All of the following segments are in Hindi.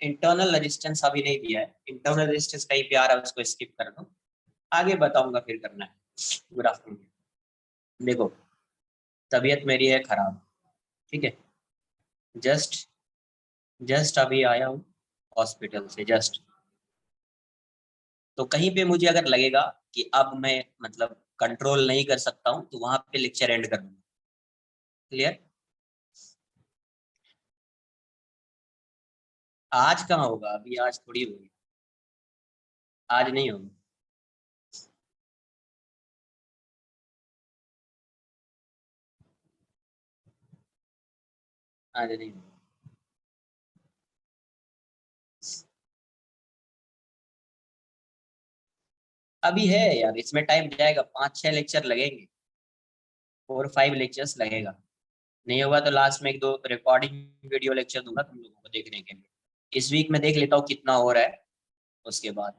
इंटरनल रेजिस्टेंस अभी नहीं दिया है, इंटरनल रेजिस्टेंस कहीं पे आ रहा है उसको स्किप कर दो, आगे बताऊंगा फिर करना है। Good afternoon. देखो, तबीयत मेरी है खराब, ठीक है, जस्ट जस्ट अभी आया हूँ हॉस्पिटल से जस्ट। तो कहीं पे मुझे अगर लगेगा कि अब मैं मतलब कंट्रोल नहीं कर सकता हूँ तो वहां पे लेक्चर एंड कर दूंगा। क्लियर? आज कहाँ होगा, अभी आज थोड़ी होगी, आज नहीं होगा। आज नहीं होगा। अभी है यार, इसमें टाइम जाएगा, 5-6 लेक्चर लगेंगे, 4-5 लेक्चर्स लगेगा। नहीं होगा तो लास्ट में एक दो रिकॉर्डिंग वीडियो लेक्चर दूंगा तुम लोगों को देखने के लिए। इस वीक में देख लेता हूँ कितना हो रहा है, उसके बाद,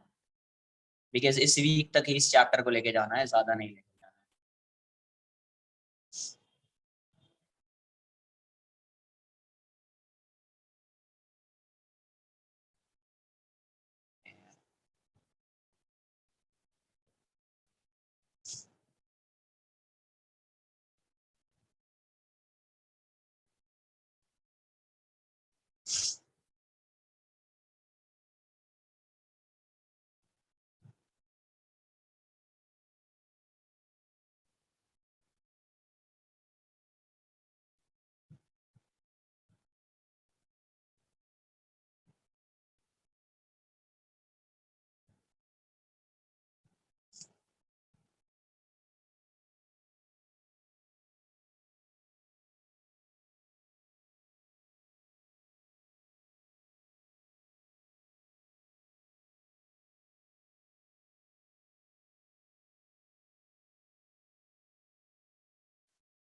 बिकॉज इस वीक तक ही इस चैप्टर को लेके जाना है, ज्यादा नहीं लेके जाना है।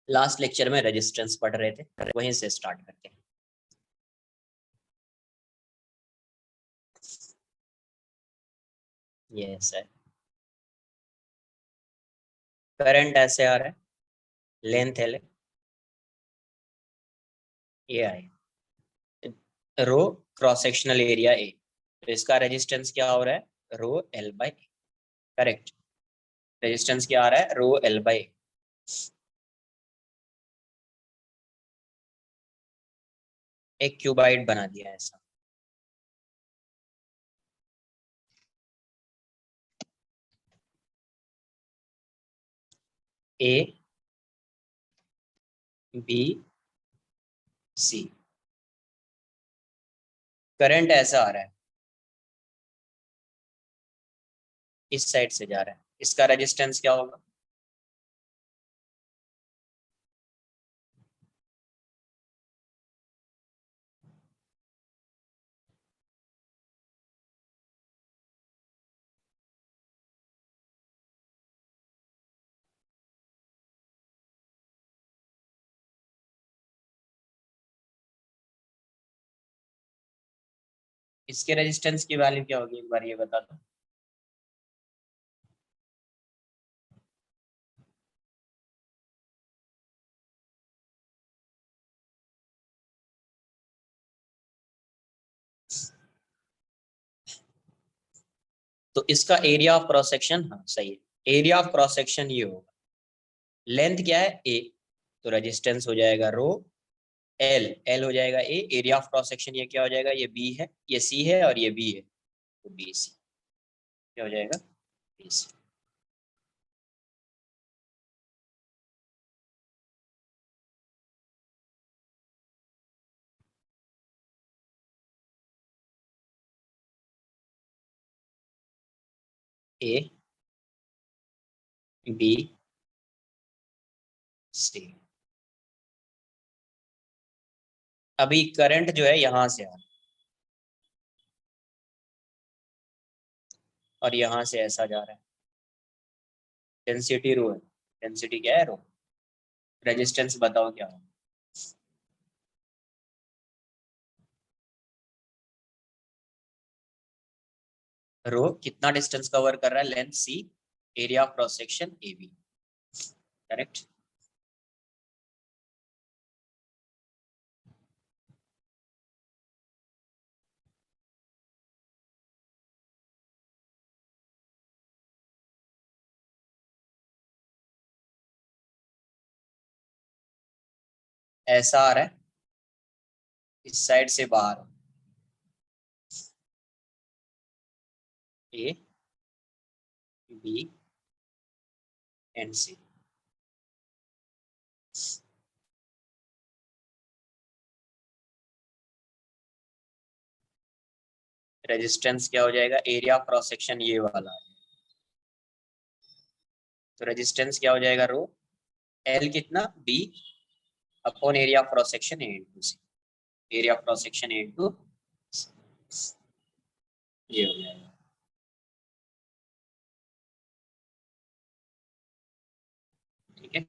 लास्ट लेक्चर में रेजिस्टेंस पढ़ रहे थे, वहीं से स्टार्ट करते हैं। ये सर, करंट ऐसे आ रहा है, लेंथ एल, ये आई, रो क्रॉस सेक्शनल एरिया ए, तो इसका रेजिस्टेंस क्या हो रहा है, rho L by. Correct, resistance क्या आ रहा है, रो एल बाई। एक क्यूबाइड बना दिया ऐसा। ए बी सी, करंट ऐसा आ रहा है, इस साइड से जा रहा है, इसका रेजिस्टेंस क्या होगा, इसके रेजिस्टेंस की वैल्यू क्या होगी, एक बार ये बता दो। तो इसका एरिया ऑफ क्रॉस सेक्शन, हाँ सही है, एरिया ऑफ क्रॉस सेक्शन ये होगा, लेंथ क्या है ए, तो रेजिस्टेंस हो जाएगा रो एल, एल हो जाएगा ए, एरिया ऑफ क्रॉस सेक्शन ये क्या हो जाएगा, ये बी है, ये सी है और ये बी है, तो बी सी क्या हो जाएगा, B C. A B C, अभी करंट जो है यहां से आ रहा है और यहां से ऐसा जा रहा है, डेंसिटी रो है, डेंसिटी क्या है, रो। रेजिस्टेंस बताओ क्या है, रो कितना डिस्टेंस कवर कर रहा है, length C, area of cross section A B. Correct, ऐसा आ रहा है, इस साइड से बाहर A B and C. Resistance क्या हो जाएगा, एरिया ऑफ क्रॉस सेक्शन ये वाला है, तो रेजिस्टेंस क्या हो जाएगा रो एल कितना B upon area of cross section A into C, area of cross section A into ये हो जाएगा। ठीक है,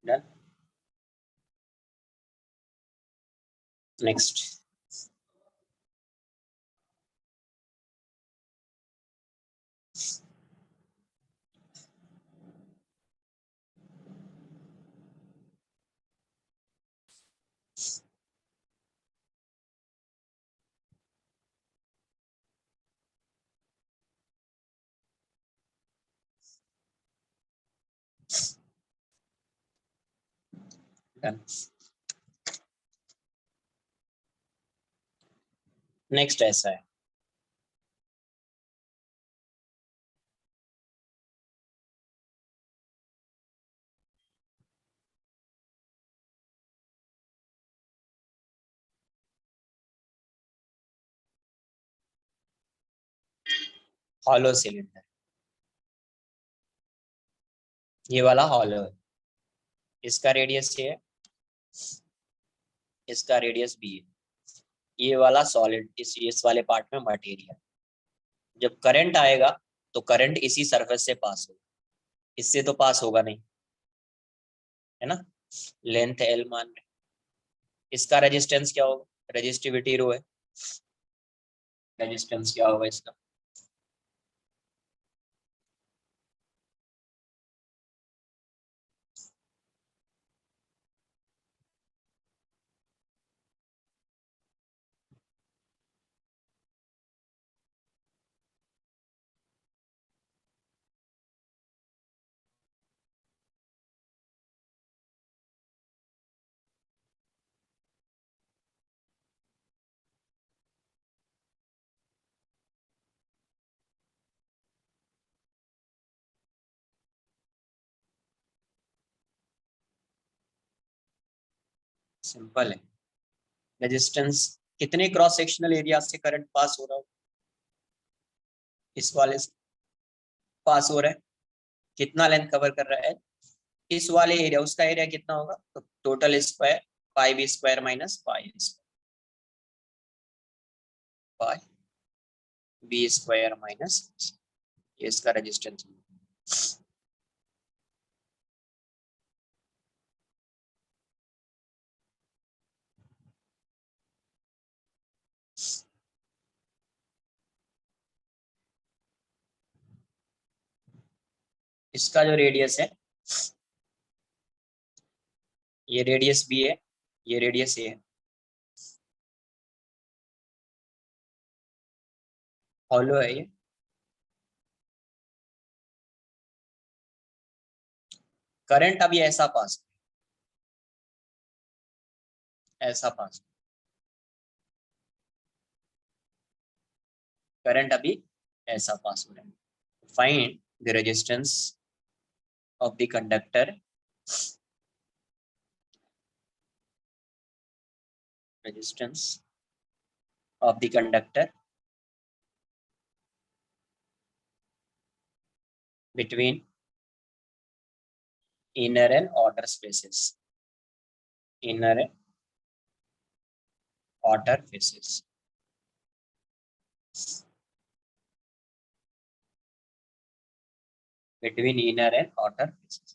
डन। Next, done. नेक्स्ट ऐसा है, हॉलो सिलेंडर, ये वाला हॉलो है, इसका रेडियस ये है, इसका रेडियस बी है, ये वाला सॉलिड, इस वाले पार्ट में मटेरियल। जब करंट आएगा तो करंट इसी सरफेस से पास होगा, इससे तो पास होगा नहीं, है ना। लेंथ एल मान रहे, इसका रेजिस्टेंस क्या होगा, रेजिस्टिविटी रो है, रेजिस्टेंस क्या होगा इसका, सिंपल है। रेजिस्टेंस कितने क्रॉस सेक्शनल एरिया से करंट पास हो रहा हो, इस वाले से पास हो रहा है, कितना लेंथ कवर कर रहा है, इस वाले एरिया, उसका एरिया कितना होगा, तो total square pi B square minus pi pi B square minus, ये इसका रेजिस्टेंस। इसका जो रेडियस है, ये रेडियस बी है, ये रेडियस ए है, हॉलो है ये। करंट अभी ऐसा पास, ऐसा पास, करंट अभी ऐसा पास हो रहा है। Find the resistance of the conductor, resistance of the conductor between inner and outer spaces, inner and outer faces, between inner and outer faces।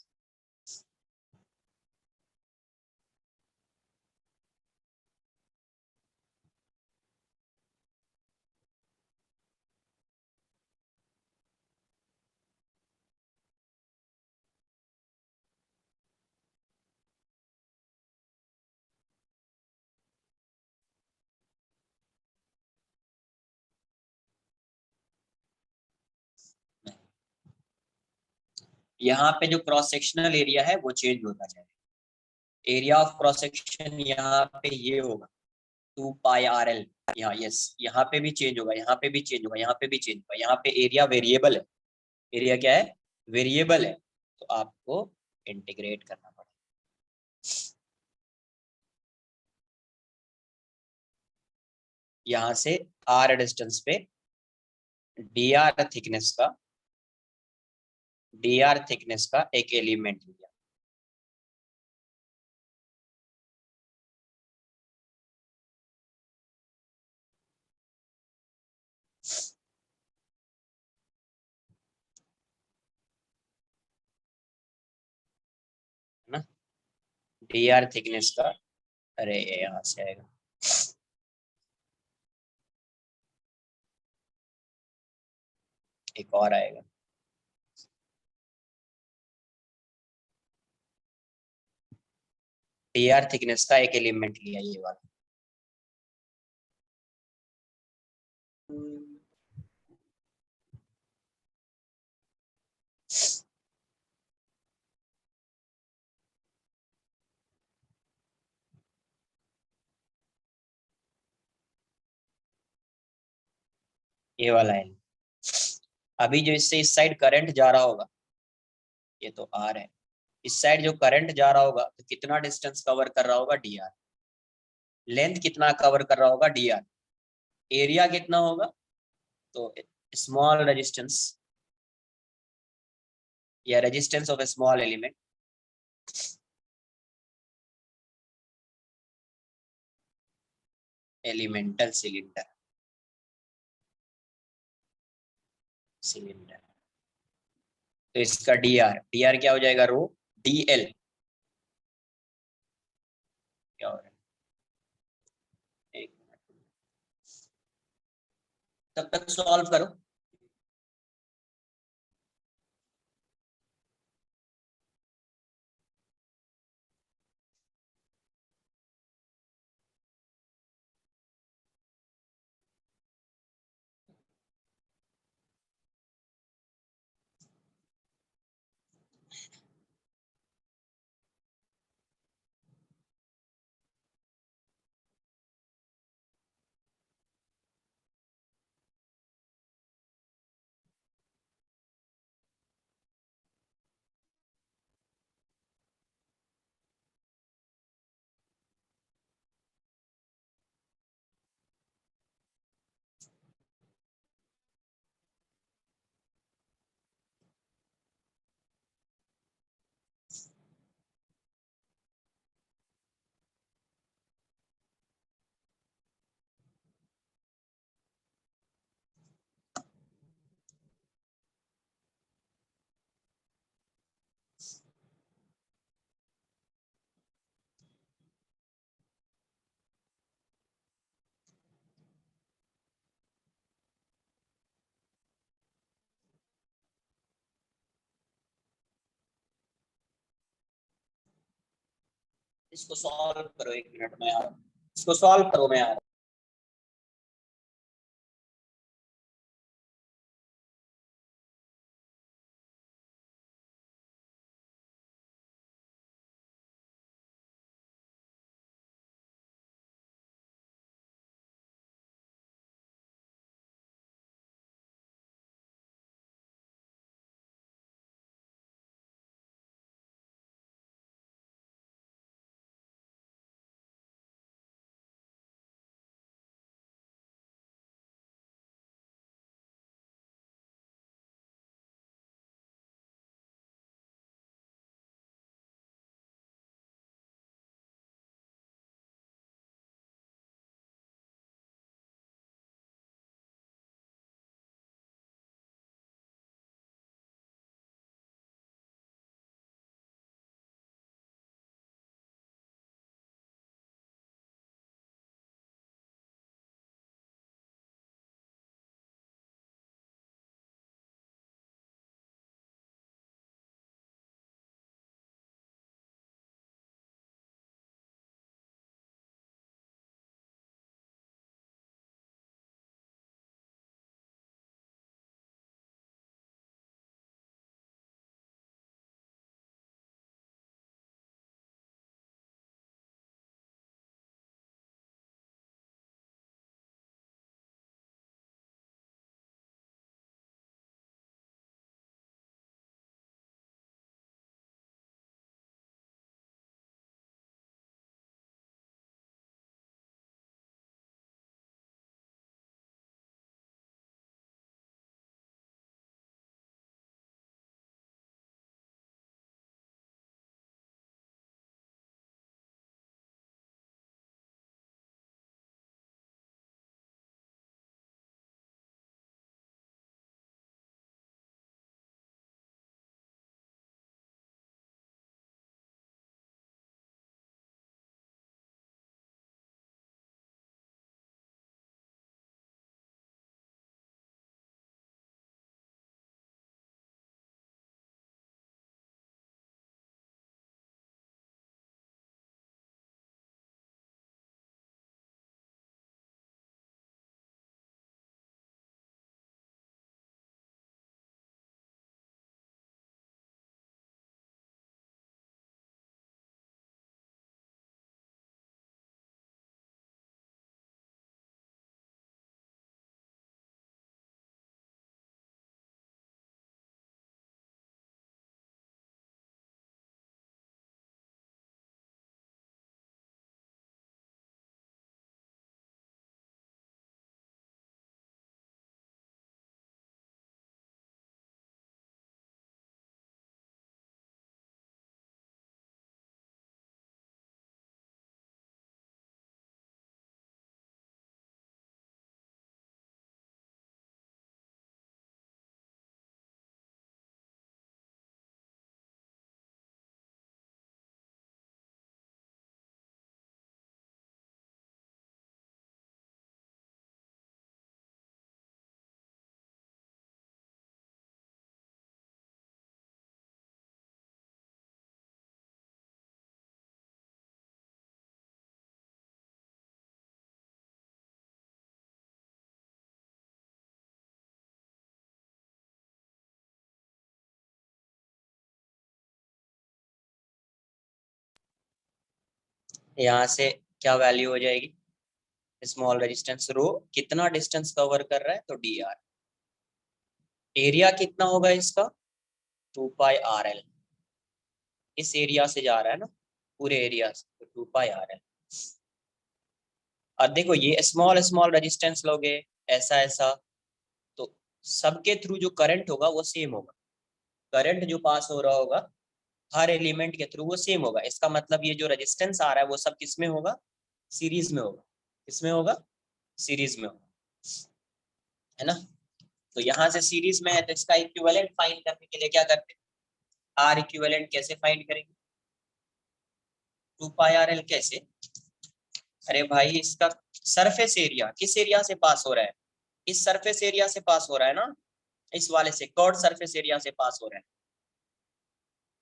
यहाँ पे जो क्रॉस सेक्शनल एरिया है वो चेंज होता जाएगा। एरिया ऑफ क्रॉस सेक्शन यहाँ पे ये होगा 2 पाई RL। यहाँ यस, यहाँ पे भी चेंज होगा, यहाँ पे भी चेंज होगा, यहाँ पे भी चेंज होगा। यहाँ पे एरिया वेरिएबल है। एरिया क्या है? वेरिएबल है। तो आपको इंटीग्रेट करना पड़ेगा। यहाँ से R डिस्टेंस पे dr थिकनेस का एक एलिमेंट लिया। है ना? dr थिकनेस का, अरे ये यहाँ से आएगा, एक और आएगा। dr थिकनेस का एक एलिमेंट लिया ये वाला। ये वाला है। अभी जो इससे इस साइड करंट जा रहा होगा, ये तो R है, इस साइड जो करंट जा रहा होगा तो कितना डिस्टेंस कवर कर रहा होगा? dr। लेंथ कितना कवर कर रहा होगा? dr। एरिया कितना होगा? तो स्मॉल रेजिस्टेंस या resistance of a small element, elemental cylinder, cylinder. तो इसका dr क्या हो जाएगा? रो dl। क्या हो रहा है? एक मिनट, तब तक सॉल्व करो। इसको सॉल्व करो, एक मिनट में आ रहा हूँ। इसको सॉल्व करो, मैं आ रहा हूँ। यहाँ से क्या वैल्यू हो जाएगी, स्मॉल रेजिस्टेंस रो कितना डिस्टेंस कवर कर रहा है, तो डी आर। एरिया कितना होगा इसका, 2 पाई RL। इस एरिया से जा रहा है ना, पूरे एरिया से, तो 2 पाई RL। और देखो ये स्मॉल स्मॉल रेजिस्टेंस लोगे ऐसा ऐसा, तो सबके थ्रू जो करंट होगा वो सेम होगा। करंट जो पास हो रहा होगा हर एलिमेंट के थ्रू वो सेम होगा। इसका मतलब ये जो रेजिस्टेंस आ रहा है वो सब किस में होगा, सीरीज में होगा। किसमें होगा, सीरीज में होगा, है ना। तो यहाँ से सीरीज में है तो इसका इक्विवेलेंट फाइंड करने के लिए क्या करते हैं, आर इक्विवेलेंट कैसे फाइंड करेंगे, 2 पाई RL कैसे। अरे भाई इसका सरफेस एरिया किस एरिया से पास हो रहा है, इस सरफेस एरिया से पास हो रहा है ना, इस वाले से कर्व सरफेस एरिया से पास हो रहा है।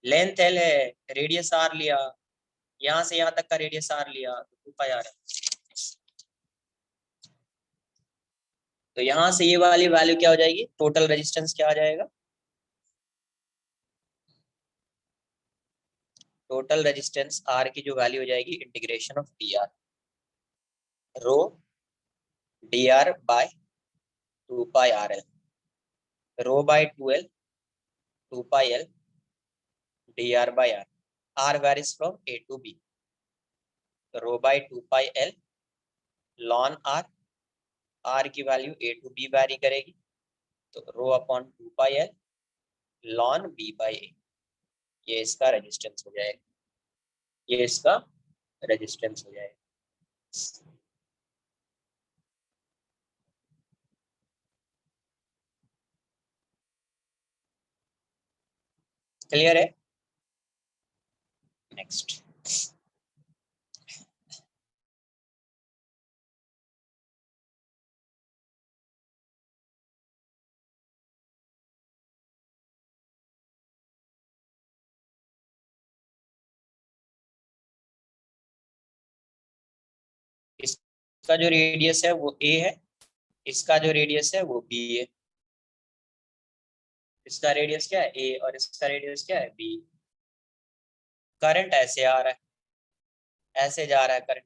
लेंथ L है, रेडियस R लिया, यहाँ से यहाँ तक का रेडियस R लिया, तो 2 पाई RL। तो यहाँ से ये वाली वैल्यू क्या हो जाएगी, टोटल रेजिस्टेंस क्या आ जाएगा, टोटल रेजिस्टेंस R की जो वैल्यू हो जाएगी integration of D R, rho D R by 2 pi RL, rho by 2L, 2 pi L, D R by R। R varies from A to B, rho by 2 pi L ln R, R की value A to B vary करेगी, तो rho upon 2 pi L ln B by A। ये इसका रेजिस्टेंस हो जाएगा, ये इसका रेजिस्टेंस हो जाएगा। क्लियर है। नेक्स्ट, इसका जो रेडियस है वो A है, इसका जो रेडियस है वो B है। इसका रेडियस क्या है A और इसका रेडियस क्या है B। करंट ऐसे आ रहा है, ऐसे जा रहा है करंट।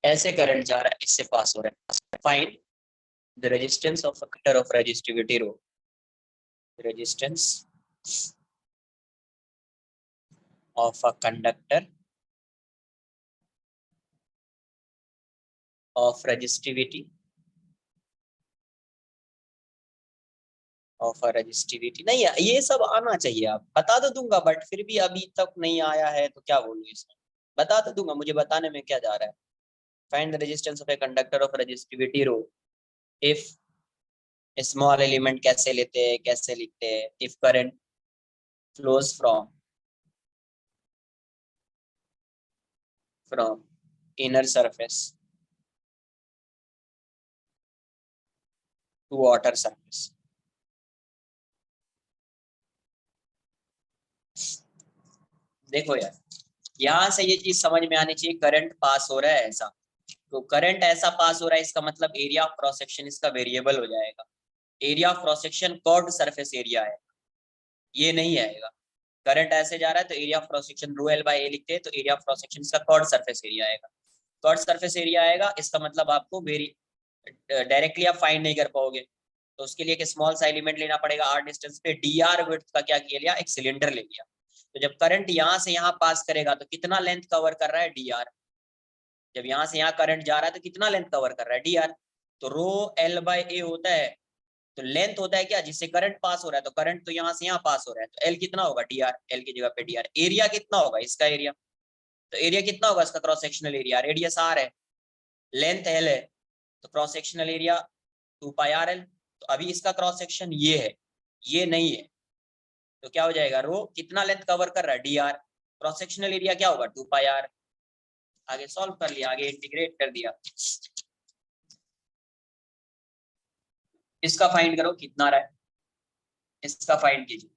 ऐसे करंट जा रहा है, इससे पास हो रहा है। Find the resistance of a conductor of resistivity rho, resistance of a conductor of resistivity, of resistivity नहीं है, ये सब आना चाहिए। आप बता तो दूंगा बट फिर भी अभी तक नहीं आया है तो क्या बोलूं इसमें, बता तो दूंगा, मुझे बताने में क्या जा रहा है। Find the resistance of a conductor of resistivity rho if small element, कैसे लेते हैं कैसे लिखते हैं, if current flows from inner surface to outer surface. देखो यार, यहाँ से ये चीज समझ में आनी चाहिए, करंट पास हो रहा है ऐसा, तो करंट ऐसा पास हो रहा है इसका मतलब एरिया ऑफ क्रॉस सेक्शन इसका वेरिएबल हो जाएगा। Area of cross section curved surface area है, ये नहीं आएगा। करंट ऐसे जा रहा है तो area of cross section rho L by A लिखते हैं, तो एरिया ऑफ क्रॉस सेक्शन इसका कर्व्ड सरफेस एरिया आएगा। कर्व्ड सरफेस एरिया आएगा, इसका मतलब आपको वेरी डायरेक्टली आप फाइंड नहीं कर पाओगे, तो उसके लिए एक स्मॉल सा एलिमेंट लेना पड़ेगा r डिस्टेंस पे। dr विड्थ का क्या किया लिया, एक सिलेंडर ले लिया। तो जब करंट यहाँ से यहाँ पास करेगा तो कितना लेंथ कवर कर रहा है, dr। जब यहाँ से यहाँ करंट जा रहा है तो कितना लेंथ कवर कर रहा है, dr। तो रो L बाय A होता है, तो लेंथ होता है क्या, जिससे करंट पास हो रहा है, तो करंट तो यहाँ से यहाँ पास हो रहा है, तो L कितना होगा, dr। L की जगह पे dr। एरिया कितना होगा, इसका एरिया, तो एरिया कितना होगा इसका, cross sectional area, radius r है, लेंथ L है, तो cross sectional area 2 pi RL। तो अभी इसका क्रॉस सेक्शन ये है, ये नहीं है, तो क्या हो जाएगा, रो कितना लेंथ कवर कर रहा है, D R, cross sectional area क्या होगा, 2 पाई आर। आगे सॉल्व कर लिया, आगे इंटीग्रेट कर दिया, इसका फाइंड करो कितना रहा है, इसका फाइंड कीजिए।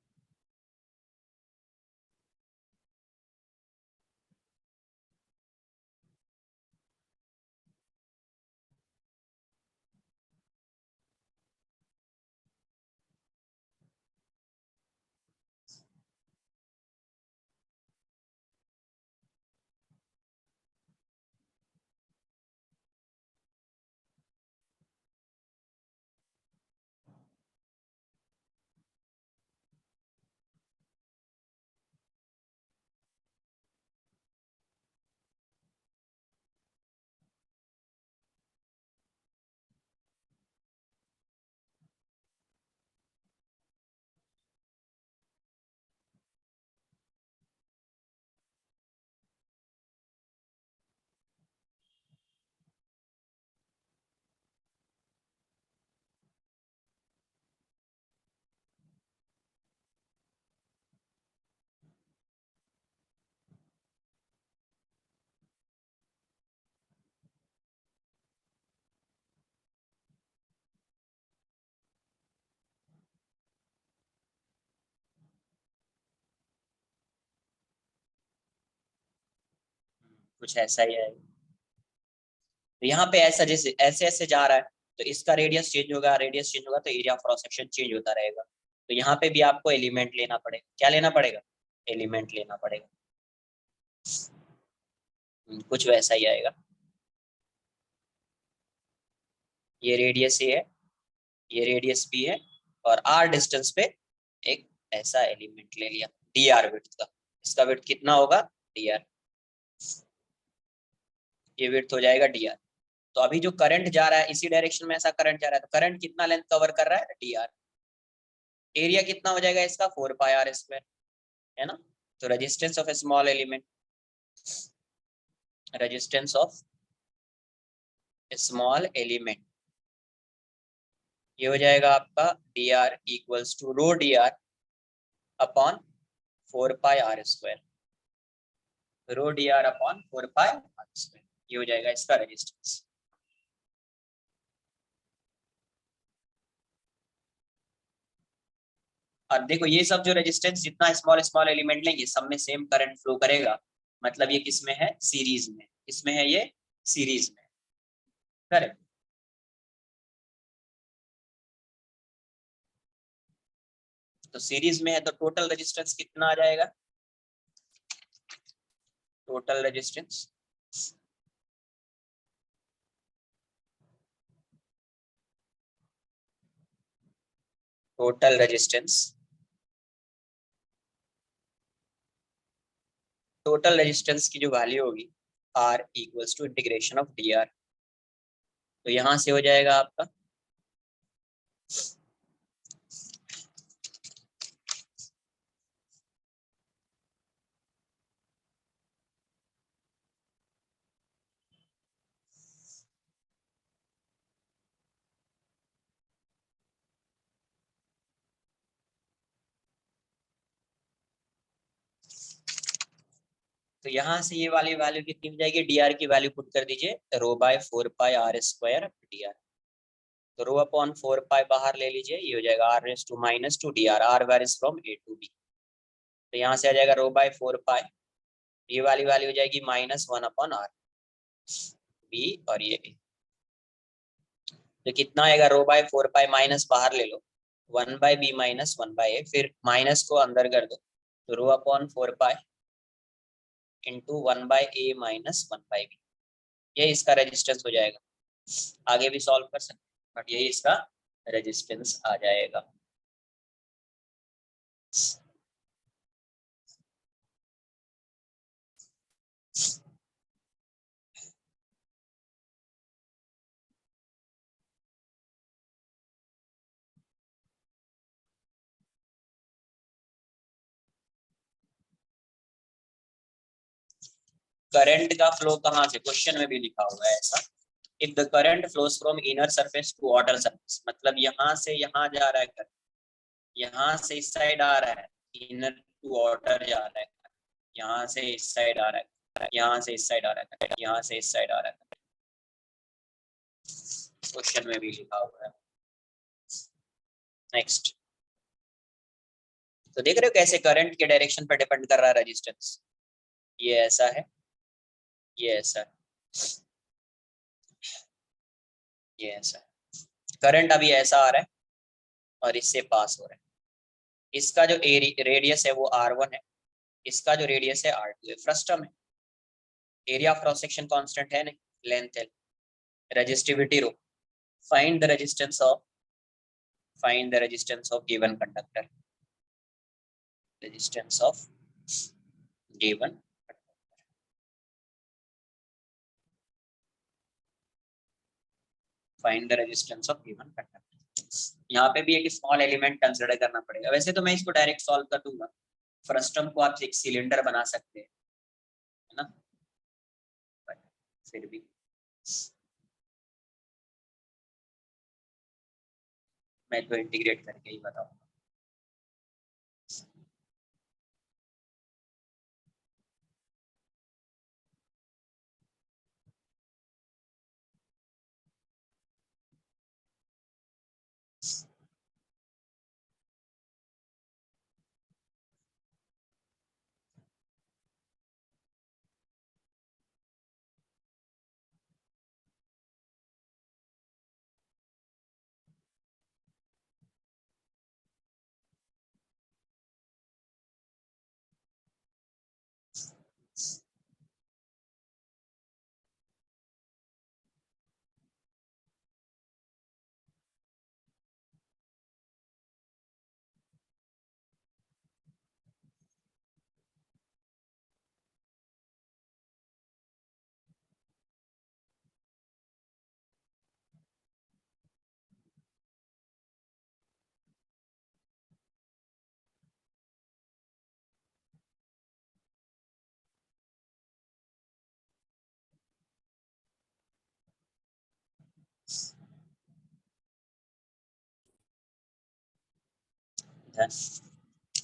कुछ ऐसा ही है, तो यहाँ पे ऐसा जैसे ऐसे ऐसे जा रहा है, तो इसका रेडियस चेंज होगा, रेडियस चेंज होगा तो area of cross section change होता रहेगा। तो यहाँ पे भी आपको एलिमेंट लेना पड़ेगा, क्या लेना पड़ेगा, एलिमेंट लेना पड़ेगा। कुछ वैसा ही आएगा, ये रेडियस ए है, ये रेडियस बी है, और आर डिस्टेंस पे एक ऐसा एलिमेंट ले लिया डी आर विड्थ का। इसका विड्थ कितना होगा, डी आर, ये विड्थ हो जाएगा डी आर। तो अभी जो करंट जा रहा है इसी डायरेक्शन में ऐसा करंट जा रहा है, तो करंट कितना लेंथ कवर कर रहा है, डी आर। एरिया कितना हो जाएगा इसका, 4 पाई आर स्क्वायर, है ना। तो resistance of a small element, resistance of a small element, ये हो जाएगा आपका D R equals to rho D R upon 4 pi R square, rho D R upon 4 pi R square, ये हो जाएगा इसका रेजिस्टेंस। और देखो ये सब जो रेजिस्टेंस जितना स्मॉल स्मॉल एलिमेंट लेंगे सब में सेम करंट फ्लो करेगा, मतलब ये किस में है, सीरीज में, इसमें है ये सीरीज में, करेक्ट। तो सीरीज में है तो टोटल रेजिस्टेंस कितना आ जाएगा, total resistance total resistance total resistance की जो वैल्यू होगी R equals to integration of D R, तो यहां से हो जाएगा आपका तो यहाँ से ये वाली वैल्यू कितनी हो जाएगी, डी आर की वैल्यू पुट कर दीजिए, rho by 4 pi R square D R. तो रो अपॉन 4 पाई बाहर ले लीजिए, ये हो जाएगा R raise to minus two D R, R varies from A to B. तो यहाँ से आ जाएगा रो बाय 4 पाई, ये वाली वैल्यू हो जाएगी -1 अपॉन आर बी, और ये ए। तो कितना आएगा, रो बाय 4 पाई माइनस बाहर ले लो, 1 by B minus 1 by A, फिर माइनस को अंदर कर दो, तो rho upon 4 pi into 1 by A minus 1 by B, ये इसका रेजिस्टेंस हो जाएगा। आगे भी सॉल्व कर सकते हैं बट यही इसका रेजिस्टेंस आ जाएगा। करंट का फ्लो कहाँ से, क्वेश्चन में भी लिखा हुआ है ऐसा, if the current flows from inner surface to outer surface, मतलब यहाँ से यहाँ जा रहा है करंट, यहाँ से इस साइड आ रहा है, इनर टू आउटर जा रहा है, यहाँ से इस साइड आ रहा है, यहाँ से इस साइड आ रहा है, यहाँ से इस साइड आ रहा है, क्वेश्चन में भी लिखा हुआ है। नेक्स्ट, तो देख रहे हो कैसे करंट के डायरेक्शन पर डिपेंड कर रहा है रेजिस्टेंस। ये ऐसा है, ये ऐसा है, ये ऐसा है। करंट अभी ऐसा आ रहा है और इससे पास हो रहा है। इसका जो रेडियस है वो R1 है, इसका जो रेडियस है R2 है। फ्रस्टम है, area of cross section constant है नहीं, लेंथ है, resistivity rho. Find the resistance of given conductor, resistance of given. Find the resistance of given conductor. यहाँ पे भी एक स्मॉल एलिमेंट कंसिडर करना पड़ेगा। वैसे तो मैं इसको डायरेक्ट सॉल्व कर दूंगा, फ्रस्टम को आप एक सिलेंडर बना सकते हैं, है ना, फिर भी मैं तो इंटीग्रेट करके ही बताऊंगा।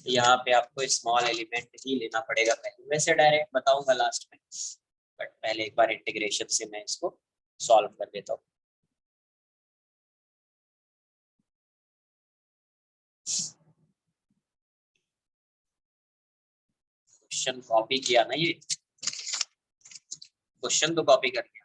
यहाँ पे आपको स्मॉल एलिमेंट ही लेना पड़ेगा पहले, वैसे डायरेक्ट बताऊंगा लास्ट में, बट पहले एक बार इंटीग्रेशन से मैं इसको सॉल्व कर देता हूँ। क्वेश्चन कॉपी किया ना, ये क्वेश्चन तो कॉपी कर लिया।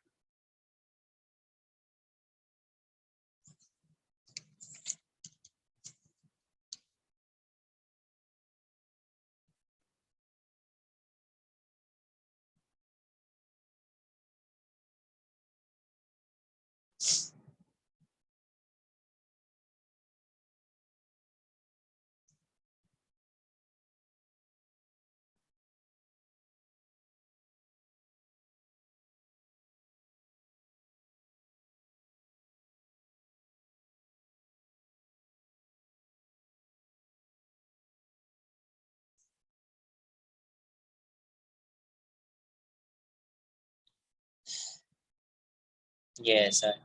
ये ऐसा है,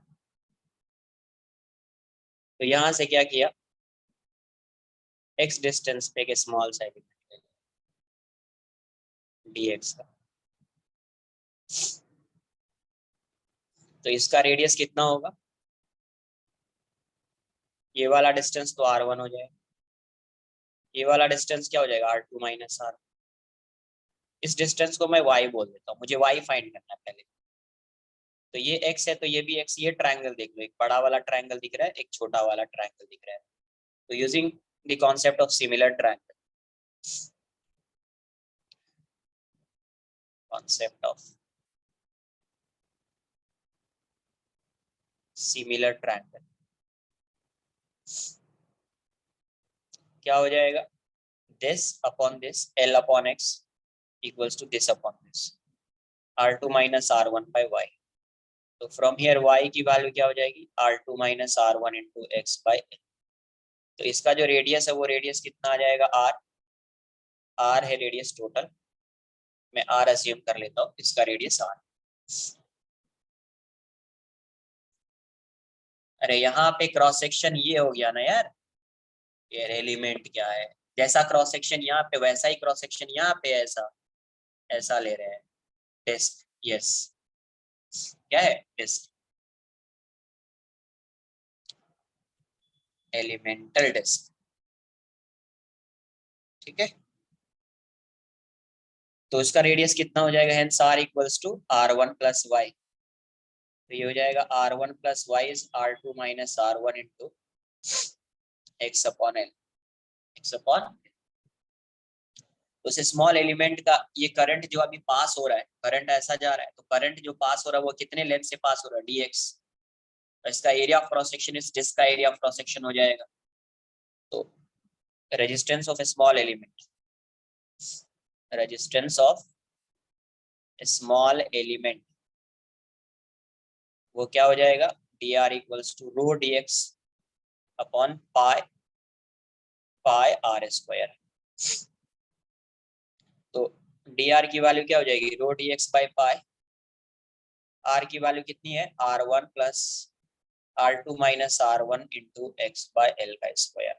तो यहाँ से क्या किया, x डिस्टेंस पे एक स्मॉल सा एलिमेंट dx का, तो इसका रेडियस कितना होगा, ये वाला डिस्टेंस तो r1 हो जाएगा, ये वाला डिस्टेंस क्या हो जाएगा, r2 माइनस r। इस डिस्टेंस को मैं y बोल देता हूँ, मुझे y फाइंड करना है पहले। तो ये x है, तो ये भी x। ये ट्रायंगल देख लो, एक बड़ा वाला ट्रायंगल दिख रहा है, एक छोटा वाला ट्रायंगल दिख रहा है। तो using the concept of similar triangle, concept of similar triangle, क्या हो जाएगा, this upon this, L upon x equals to this upon this, r2 minus r1 by y। तो फ्रॉम हियर y की वैल्यू क्या हो जाएगी, r2 minus r1 into x by l। तो इसका जो रेडियस है वो रेडियस कितना आ जाएगा, r है रेडियस टोटल, मैं r अज्यूम कर लेता हूँ, इसका रेडियस r। अरे यहाँ पे क्रॉस सेक्शन ये हो गया ना यार, ये एलिमेंट क्या है, जैसा क्रॉस सेक्शन यहाँ पे वैसा ही क्रॉस सेक्शन यहाँ पे, ऐसा ऐसा ले रहे हैं। डिस्क, यस, क्या है डिस्क, एलिमेंटल डिस्क, ठीक है। तो इसका रेडियस कितना हो जाएगा, hence R equals to R one plus Y. तो ये हो जाएगा R one plus Y is R two minus R one into X upon L, X upon. उस स्मॉल एलिमेंट का ये करंट जो अभी पास हो रहा है, करंट ऐसा जा रहा है, तो करंट जो पास हो रहा है वो कितने लेंथ से पास हो रहा है, dx। तो इसका एरिया ऑफ क्रॉस सेक्शन इस डिस्क का एरिया ऑफ क्रॉस सेक्शन हो जाएगा। तो resistance of small element, resistance of small element वो क्या हो जाएगा, dr equals to rho dx upon pi pi R square. तो dr की वैल्यू क्या हो जाएगी, rho dx by pi, r की वैल्यू कितनी है, R one plus R two minus R one into X by L का स्क्वायर।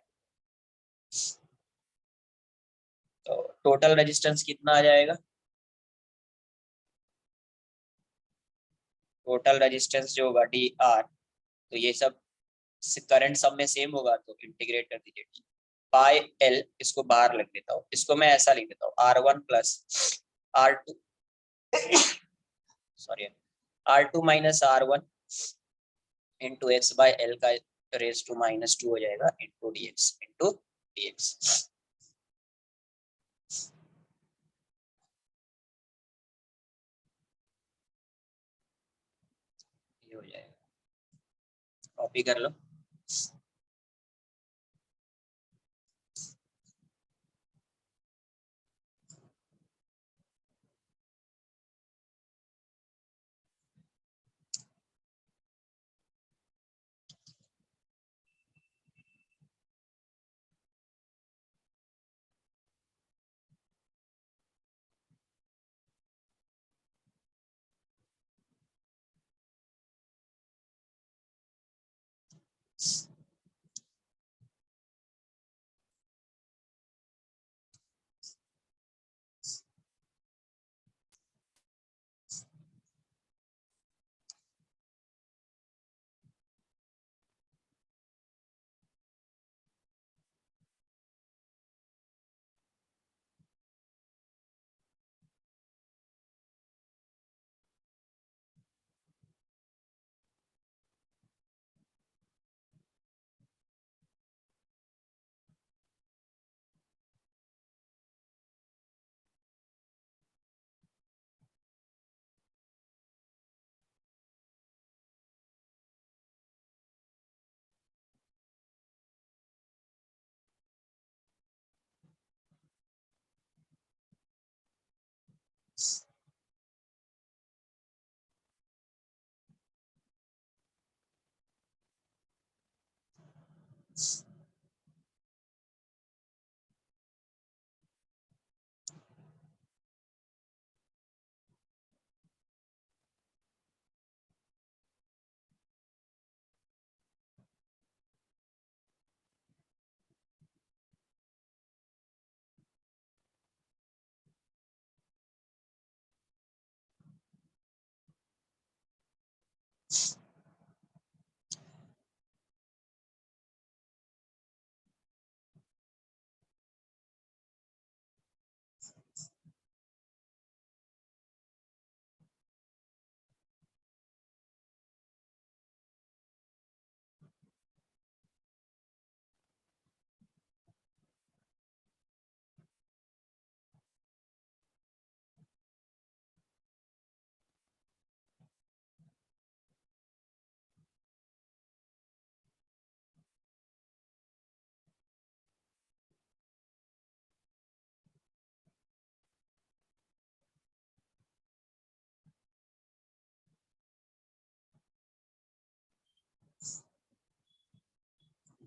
तो टोटल रेजिस्टेंस कितना आ जाएगा, टोटल रेजिस्टेंस जो होगा डी आर, तो ये सब करंट सब में सेम होगा तो इंटीग्रेट कर दीजिए, पाई एल, इसको बाहर लिख देता हूँ, इसको मैं ऐसा लिख देता हूँ R one plus R two, sorry, R two minus R one into X by L का रेज टू माइनस टू हो जाएगा into D X, into D X. ये हो जाएगा, कॉपी कर लो।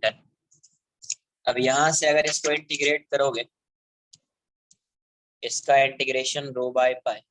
डन। अब यहाँ से अगर इसको इंटीग्रेट करोगे, इसका इंटीग्रेशन रो बाय पाई,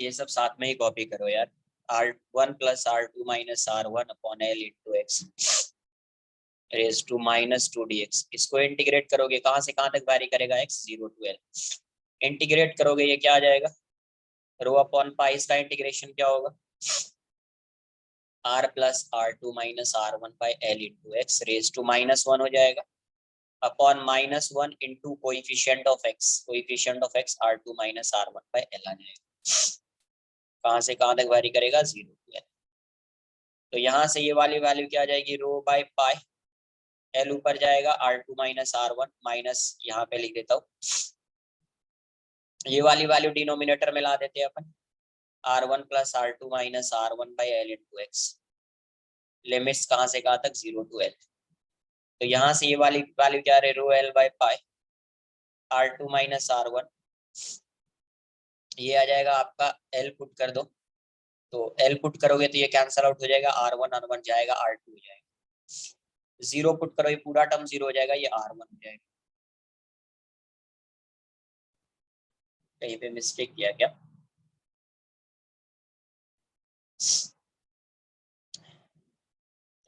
ये सब साथ में ही कॉपी करो यार। R1 plus R2 minus R1 upon L into X raise to minus 2 dx। इसको इंटीग्रेट करोगे कहाँ से कहाँ तक वैरी करेगा x 0 to L। इंटीग्रेट करोगे ये क्या आ जाएगा, रो अपॉन पाई, इसका इंटीग्रेशन क्या होगा, r plus R2 minus R1 by L into X raise to -1 हो जाएगा upon -1 into coefficient of x, coefficient of x R2 minus R1 by L आ जाएगा। कहाँ से कहाँ तक वैरी करेगा 0 to L। तो यहाँ से ये वाली वैल्यू क्या आ जाएगी, रो बाय पाई, L ऊपर जाएगा R2 माइनस R1 माइनस, यहाँ पे लिख देता हूँ, ये वाली वैल्यू डिनोमिनेटर में ला देते हैं अपन, R1 plus R2 minus R1 by L into x, limits कहाँ से कहाँ तक 0 to L। तो यहाँ से ये वाली वैल्यू क्या है, रो L by pi R2 minus R1, ये आ जाएगा आपका, L पुट कर दो, तो L पुट करोगे तो ये कैंसल आउट हो जाएगा, R1 R1 जाएगा, R2 हो जाएगा, 0 पुट करो, ये पूरा टर्म 0 हो जाएगा, ये R1 हो जाएगा। कहीं पे मिस्टेक किया क्या,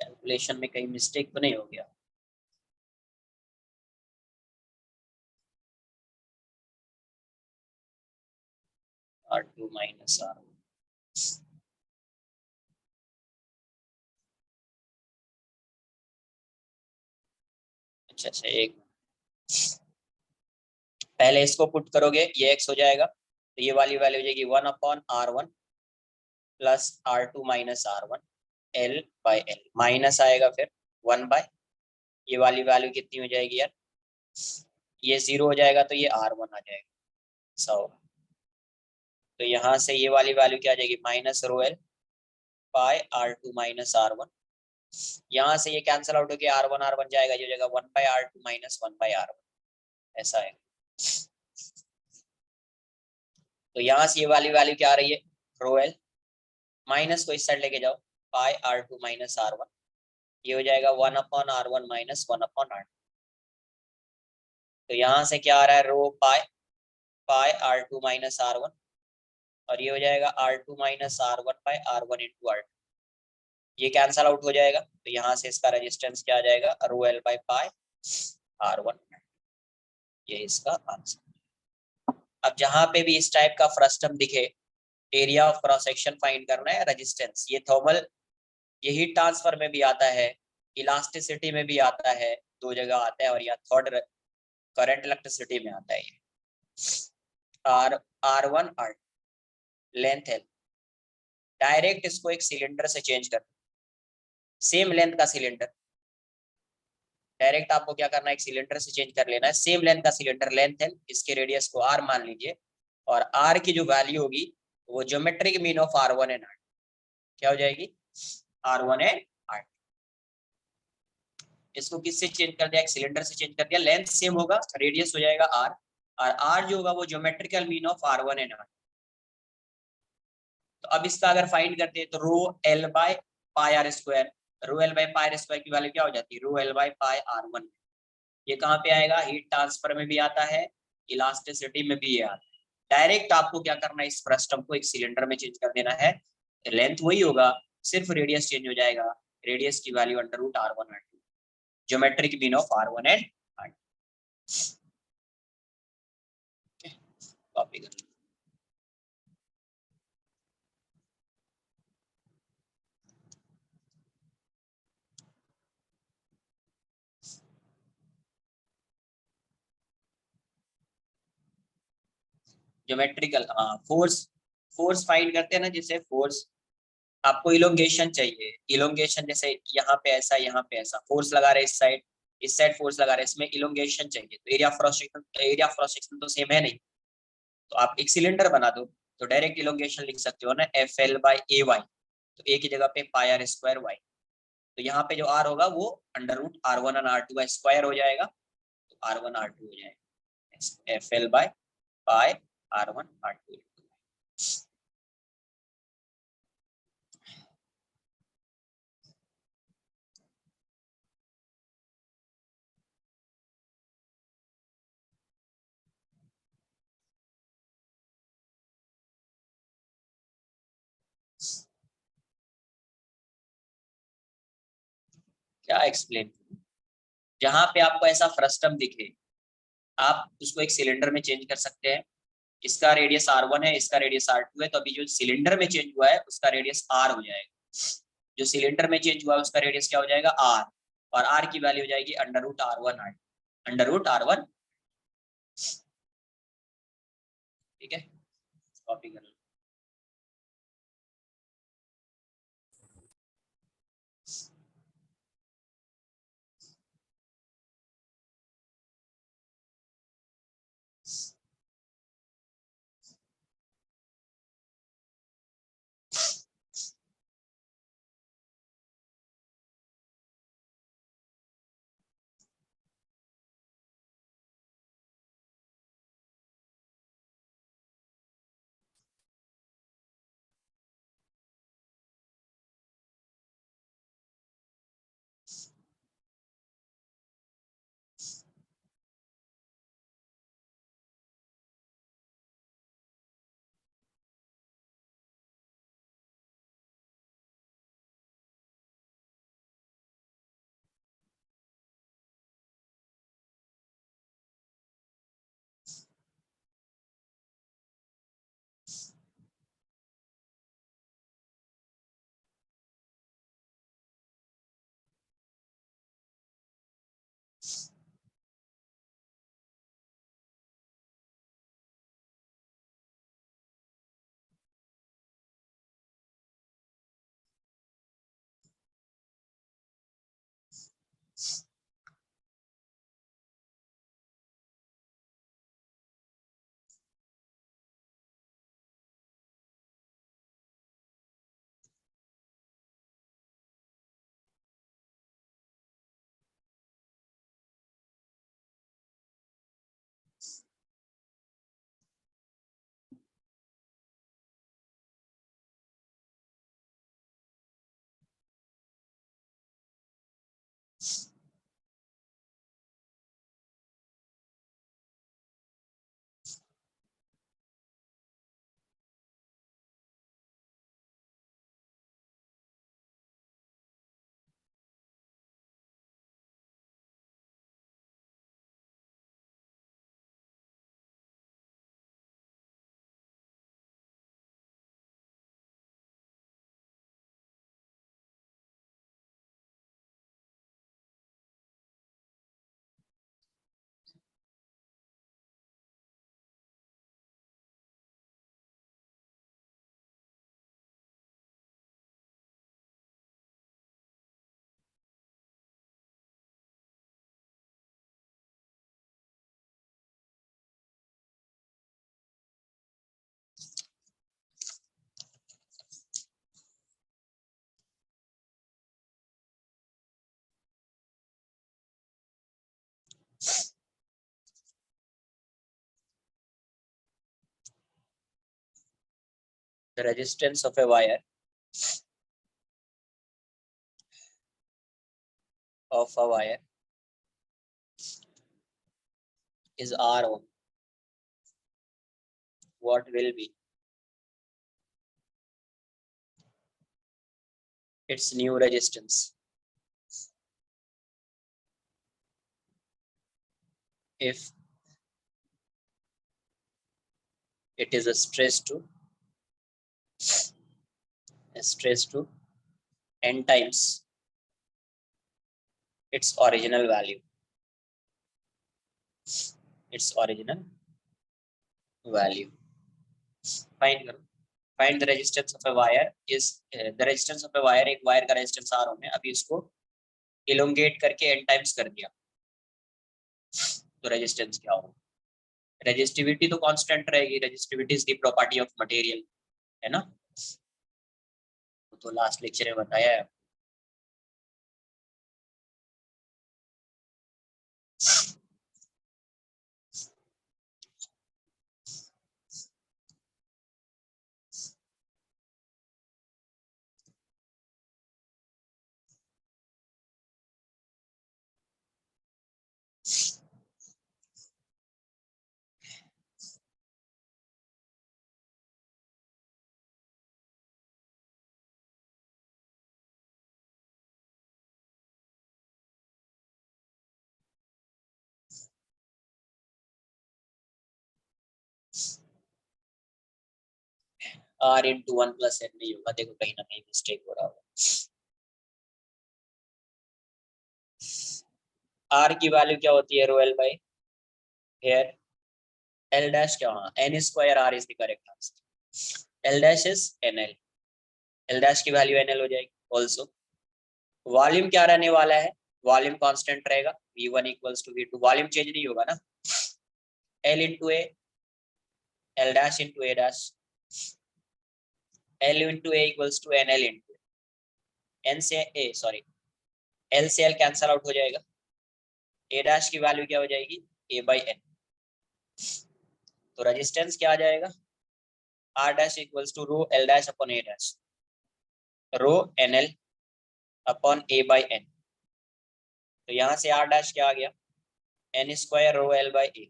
कैलकुलेशन में कहीं मिस्टेक तो नहीं हो गया। R2 माइनस R1, अच्छा अच्छा एक, पहले इसको पुट करोगे ये x हो जाएगा, तो ये वाली वैल्यू हो जाएगी 1 upon R1 plus R2 minus R1 L by L, minus आएगा फिर 1 बाय, ये वाली वैल्यू कितनी हो जाएगी यार, ये 0 हो जाएगा तो ये R1 आ जाएगा 100। तो यहाँ से ये वाली वैल्यू क्या आ जाएगी, minus rho L bye R2 minus R1, यहाँ से ये कैंसिल आउट होकर R1 जाएगा, ये हो जाएगा 1 bye R2 minus 1 bye R1, ऐसा है। तो यहाँ से ये वाली वैल्यू क्या आ रही है, रो एल माइनस को इस साइड लेके जाओ, पाई R2 माइनस R1, ये हो जाएगा 1 upon R1 minus 1 upon R2। तो यहाँ से क्या आ रहा है, रो पाई पाई R2 माइनस R1, और ये हो जाएगा R2 minus R1 bye R1 into R2, ये कैंसल आउट हो जाएगा, तो यहाँ से इसका रेजिस्टेंस क्या आ जाएगा, rho L by pi R1, ये इसका आंसर। अब जहां पे भी इस टाइप का फ्रस्टम दिखे, area of cross section find करना है, रेजिस्टेंस, ये थर्मल, ये हीट ट्रांसफर में भी आता है, इलास्टिसिटी में भी आता है, दो जगह आता है, और या थर्ड करंट इलेक्ट्रिसिटी में आता है। ये R1 R लेंथ है, डायरेक्ट इसको एक सिलेंडर से चेंज कर, सेम लेंथ का सिलेंडर, डायरेक्ट आपको क्या करना है, एक सिलेंडर से चेंज कर लेना है, सेम लेंथ का सिलेंडर, लेंथ है, इसके रेडियस को R मान लीजिए, और R की जो वैल्यू होगी वो geometric mean of R1 and R, क्या हो जाएगी, R1 एंड R। इसको किससे चेंज कर दिया, एक सिलेंडर से चेंज कर दिया, लेंथ सेम होगा, रेडियस हो जाएगा R, और R जो होगा वो geometrical mean of R1 and R। तो अब इसका अगर फाइंड करते हैं तो rho L by pi R square, rho L by pi R square की वैल्यू क्या हो जाती है, rho L by pi R1। ये कहाँ पे आएगा, हीट ट्रांसफर में भी आता है, इलास्टिसिटी में भी ये आता है। डायरेक्ट आपको क्या करना है, इस फ्रस्टम को एक सिलेंडर में चेंज कर देना है, लेंथ वही होगा, सिर्फ रेडियस चेंज हो जाएगा, रेडियस की value under root R1 R2, geometric mean of R1 and R2। Copy कर, ज्योमेट्रिकल, हाँ फोर्स, फोर्स फाइंड करते हैं ना, जैसे फोर्स आपको इलोंगेशन चाहिए, इलोंगेशन जैसे यहाँ पे ऐसा, यहाँ पे ऐसा, फोर्स लगा रहे इस साइड फोर्स लगा रहे, इसमें इलोंगेशन चाहिए, तो एरिया ऑफ क्रॉस सेक्शन तो सेम है नहीं, तो आप एक सिलेंडर बना दो, तो डायरेक्ट इलोंगेशन लिख सकते हो ना, F L by A Y, तो ए की जगह पे पाई आर स्क्वायर वाई, तो यहाँ पे जो आर होगा वो अंडर रूट R1 और R2 का स्क्वायर हो जाएगा, तो R1 R2 हो जाएगा, F L by pi R1 R2। क्या एक्सप्लेन? जहां पे आपको ऐसा फ्रस्टम दिखे, आप उसको एक सिलेंडर में चेंज कर सकते हैं। इसका रेडियस R1 है, इसका रेडियस R2 है, तो अभी जो सिलेंडर में चेंज हुआ है उसका रेडियस R हो जाएगा। जो सिलेंडर में चेंज हुआ है उसका रेडियस क्या हो जाएगा? R। और R की वैल्यू हो जाएगी √R1 √R1। ठीक है, कॉपी कर लो। The resistance of a wire is R ohm. What will be its new resistance if it is a stress to n times its original value. Its original value. Find करो. Find the resistance of a wire is the resistance of a wire. एक वायर का रेजिस्टेंस R ओम है. अभी इसको इलोंगेट करके n टाइम्स कर दिया तो रेजिस्टेंस क्या होगा? रेजिस्टिविटी तो कांस्टेंट रहेगी. Resistivity is the property of material, है ना? तो लास्ट लेक्चर में बताया है. R into one plus N नहीं होगा, देखो कहीं ना कहीं मिस्टेक हो रहा होगा। आर की वैल्यू क्या होती है, rho L by here L dash क्या होगा, N square R is the correct answer. L dash is N L, L dash की वैल्यू एन एल हो जाएगी। ऑल्सो वॉल्यूम क्या रहने वाला है, वॉल्यूम कांस्टेंट रहेगा, v1 equals to v2, volume change नहीं होगा ना, l into A, L dash into A dash, l into A equals to N L into N से ए, सॉरी एल से एल कैंसल आउट हो जाएगा, ए डैश की वैल्यू क्या हो जाएगी, ए बाई एन। तो रेजिस्टेंस क्या आ जाएगा, R dash equals to rho L dash upon A dash, rho N L upon A by N. तो यहां से आर डैश क्या आ गया, N square rho L by A,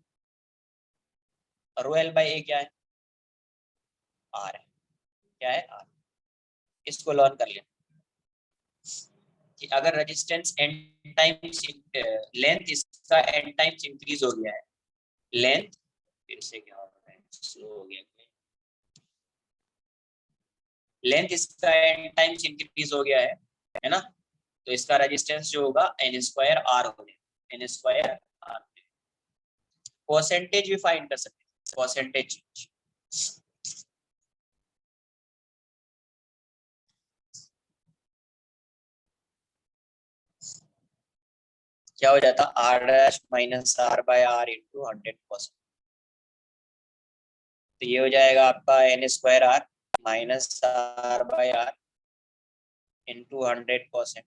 rho L by A क्या है, आर है, क्या है आर। इसको लर्न कर लिया कि अगर रेजिस्टेंस एन टाइम्स लेंथ इसका एन टाइम्स इंक्रीज हो गया है, लेंथ फिर से क्या हो रहा है, स्लो हो गया, लेंथ इसका एन टाइम्स इंक्रीज हो गया है ना, तो इसका रेजिस्टेंस जो होगा एन स्क्वायर आर हो गया, एन स्क्वायर आर। परसेंटेज भी फाइंड कर सकते हैं, परसेंटेज क्या हो जाता, R dash minus R by R into 100%। तो ये हो जाएगा आपका N square R minus R by R into 100%।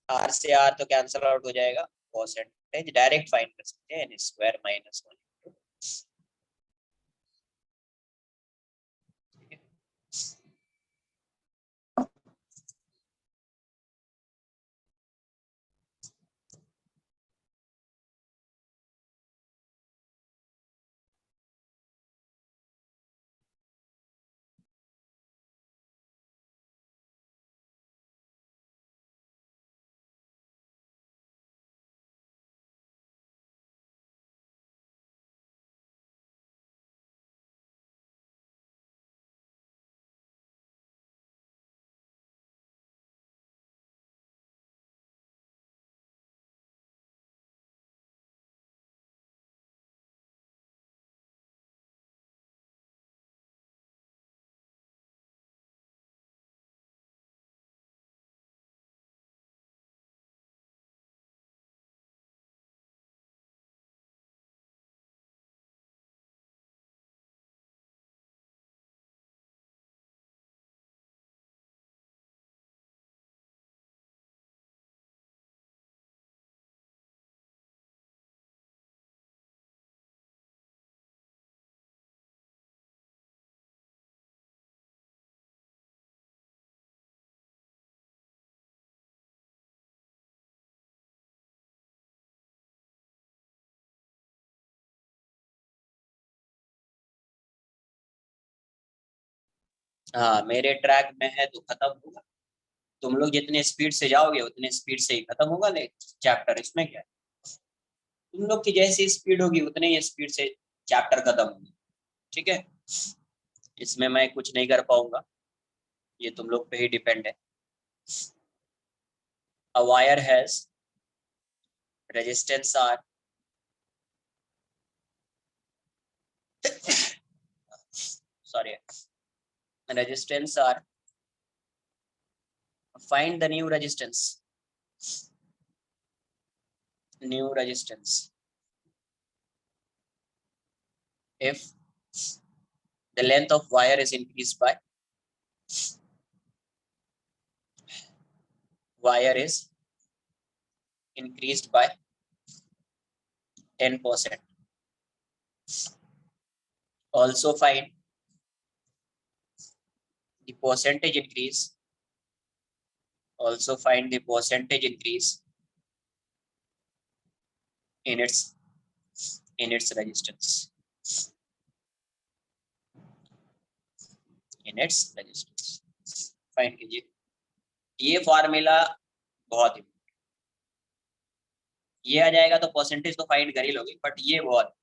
R से आर तो कैंसल आउट हो जाएगा, परसेंटेज डायरेक्ट फाइंड कर सकते हैं, एन स्क्वायर माइनस 1। हाँ मेरे ट्रैक में है तो खत्म होगा, तुम लोग जितने स्पीड से जाओगे उतने स्पीड से ही खत्म होगा ले चैप्टर, इसमें क्या है, तुम लोग की जैसी स्पीड होगी उतने ही स्पीड से चैप्टर खत्म होगा, ठीक है। इसमें मैं कुछ नहीं कर पाऊंगा, ये तुम लोग पे ही डिपेंड है। A wire has resistance R, sorry, resistance R. Find the new resistance. New resistance. If the length of wire is increased by, wire is increased by 10%. Also find the percentage increase. Also find the percentage increase in its resistance. In its resistance. Find कीजिए, ये फॉर्मूला बहुत ही, ये आ जाएगा तो परसेंटेज तो फाइंड कर ही लोगे, बट ये बहुत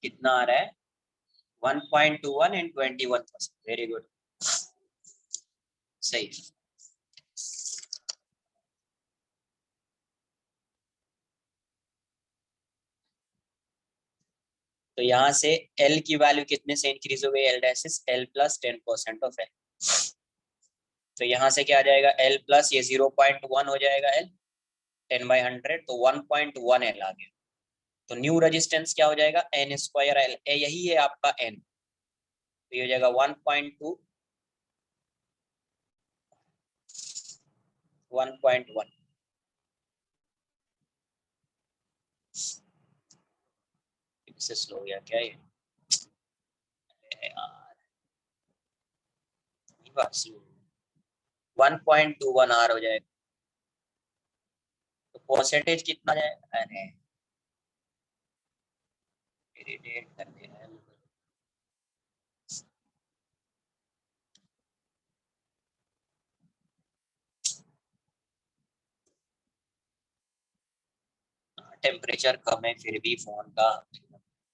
कितना आ रहा है 1.21 एंड 21%। वेरी गुड, सही। तो यहाँ से एल की वैल्यू कितने से इंक्रीज हो गई, L dash is L plus 10% of L. तो यहाँ से क्या आ जाएगा, एल प्लस ये 0.1 हो जाएगा एल 10/100, तो 1.1 एल आ गया। तो न्यू रेजिस्टेंस क्या हो जाएगा, एन स्क्वायर एल, यही है आपका एन। तो ये हो जाएगा 1.2 1.1। इससे स्लो हो गया क्या ये यार, ये बात स्लो। 1.21 आर हो जाएगा। तो परसेंटेज कितना है, अरे इरिटेट कर दे रहा है। टेम्परेचर कम है फिर भी फोन का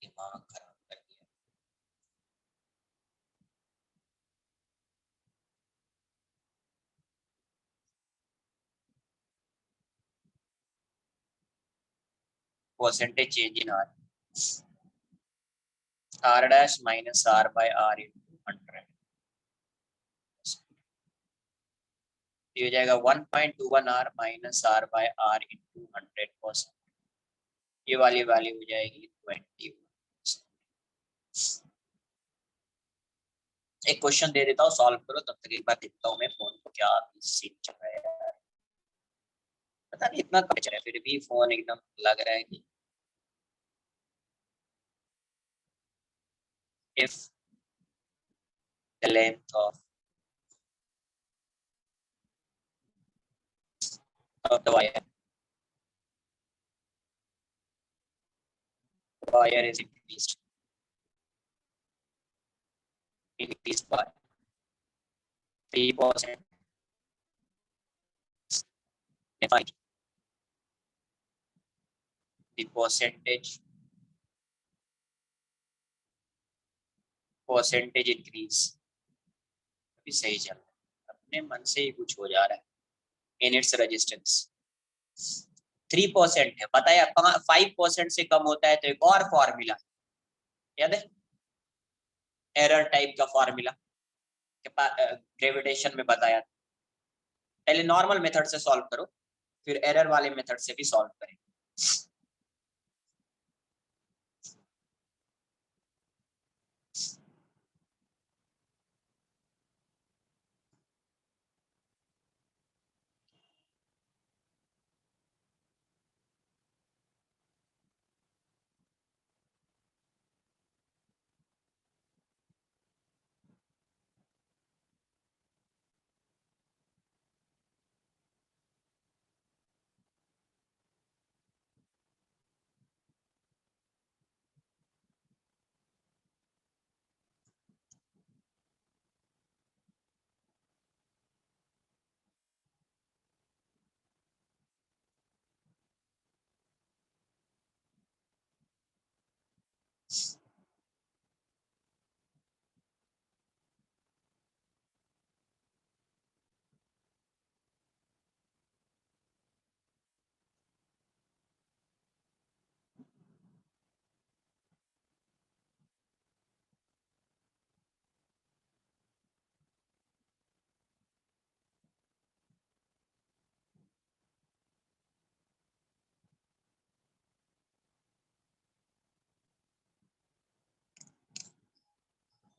दिमाग खराब कर दिया। Percentage change in R dash minus R by R into 100। ये हो जाएगा 1.21 R minus R by R into 100%। ये वाली वैल्यू हो जाएगी 20। एक क्वेश्चन दे देता हूँ, सॉल्व करो, तब तक एक बार देखता हूँ मैं फोन को क्या सीन चल रहा है यार। पता नहीं इतना कम चल रहा है फिर भी फोन एकदम लग रहा है कि if the length of the wire is increased by 3%, find the percentage increase। अभी सही चल रहा है, अपने मन से ही कुछ हो जा रहा है। इन इट्स रेजिस्टेंस 3% है, पता है 5% से कम होता है तो एक और फॉर्मूला याद है, एरर टाइप का फॉर्मूला ग्रेविटेशन में बताया। पहले नॉर्मल मेथड से सॉल्व करो, फिर एरर वाले मेथड से भी सॉल्व करें।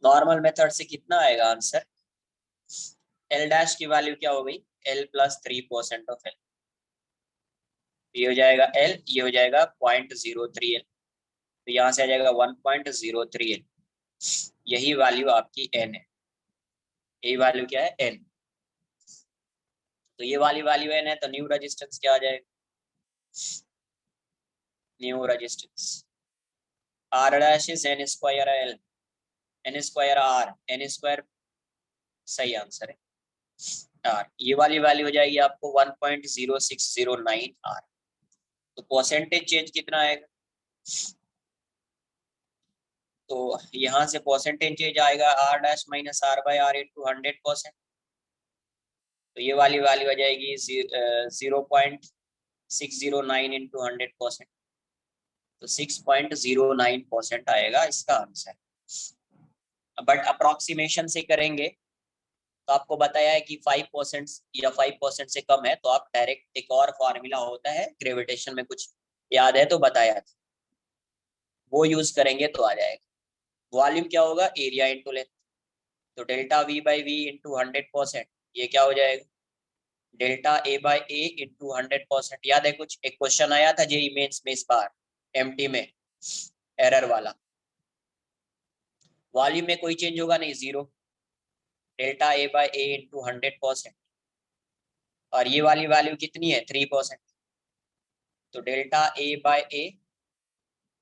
नॉर्मल मेथड से कितना आएगा आंसर, एल डैश की वैल्यू क्या हो गई, एल प्लस 3% ऑफ एल। ये हो जाएगा एल, ये हो जाएगा 0.03 एल, तो यहाँ से आ जाएगा 1.03 एल। यही वैल्यू आपकी एन है, यही वैल्यू क्या है एन। तो ये वाली वैल्यू एन है, तो न्यू रेजिस्टेंस क्या आ जाएगा, new resistance R dash is N square L, N square R, N square सही आंसर है आर। ये वाली वैल्यू हो जाएगी आपको 1.0609 आर। तो परसेंटेज चेंज कितना आएगा, तो यहाँ से परसेंटेज आएगा R dash minus R by R into 100%। तो ये वाली वैल्यू आ जाएगी 0.609 इंटू 100%। तो 6.09% आएगा इसका आंसर। बट अप्रोक्सीमेशन से करेंगे तो आपको बताया है कि 5% या 5% से कम है तो आप डायरेक्ट, एक और फॉर्मूला होता है ग्रेविटेशन में, कुछ याद है तो बताया था, वो यूज करेंगे तो आ जाएगा। वॉल्यूम क्या होगा, एरिया इंटू लेंथ। तो delta V by V into 100%, ये क्या हो जाएगा, delta A by A into 100%। याद है कुछ एक क्वेश्चन आया था जेईई मेंस में इस बार, एमटी में, एरर वाला। वॉल्यूम में कोई चेंज होगा नहीं, 0, delta A by A into 100%। और ये वाली वैल्यू कितनी है, 3%। तो delta A by A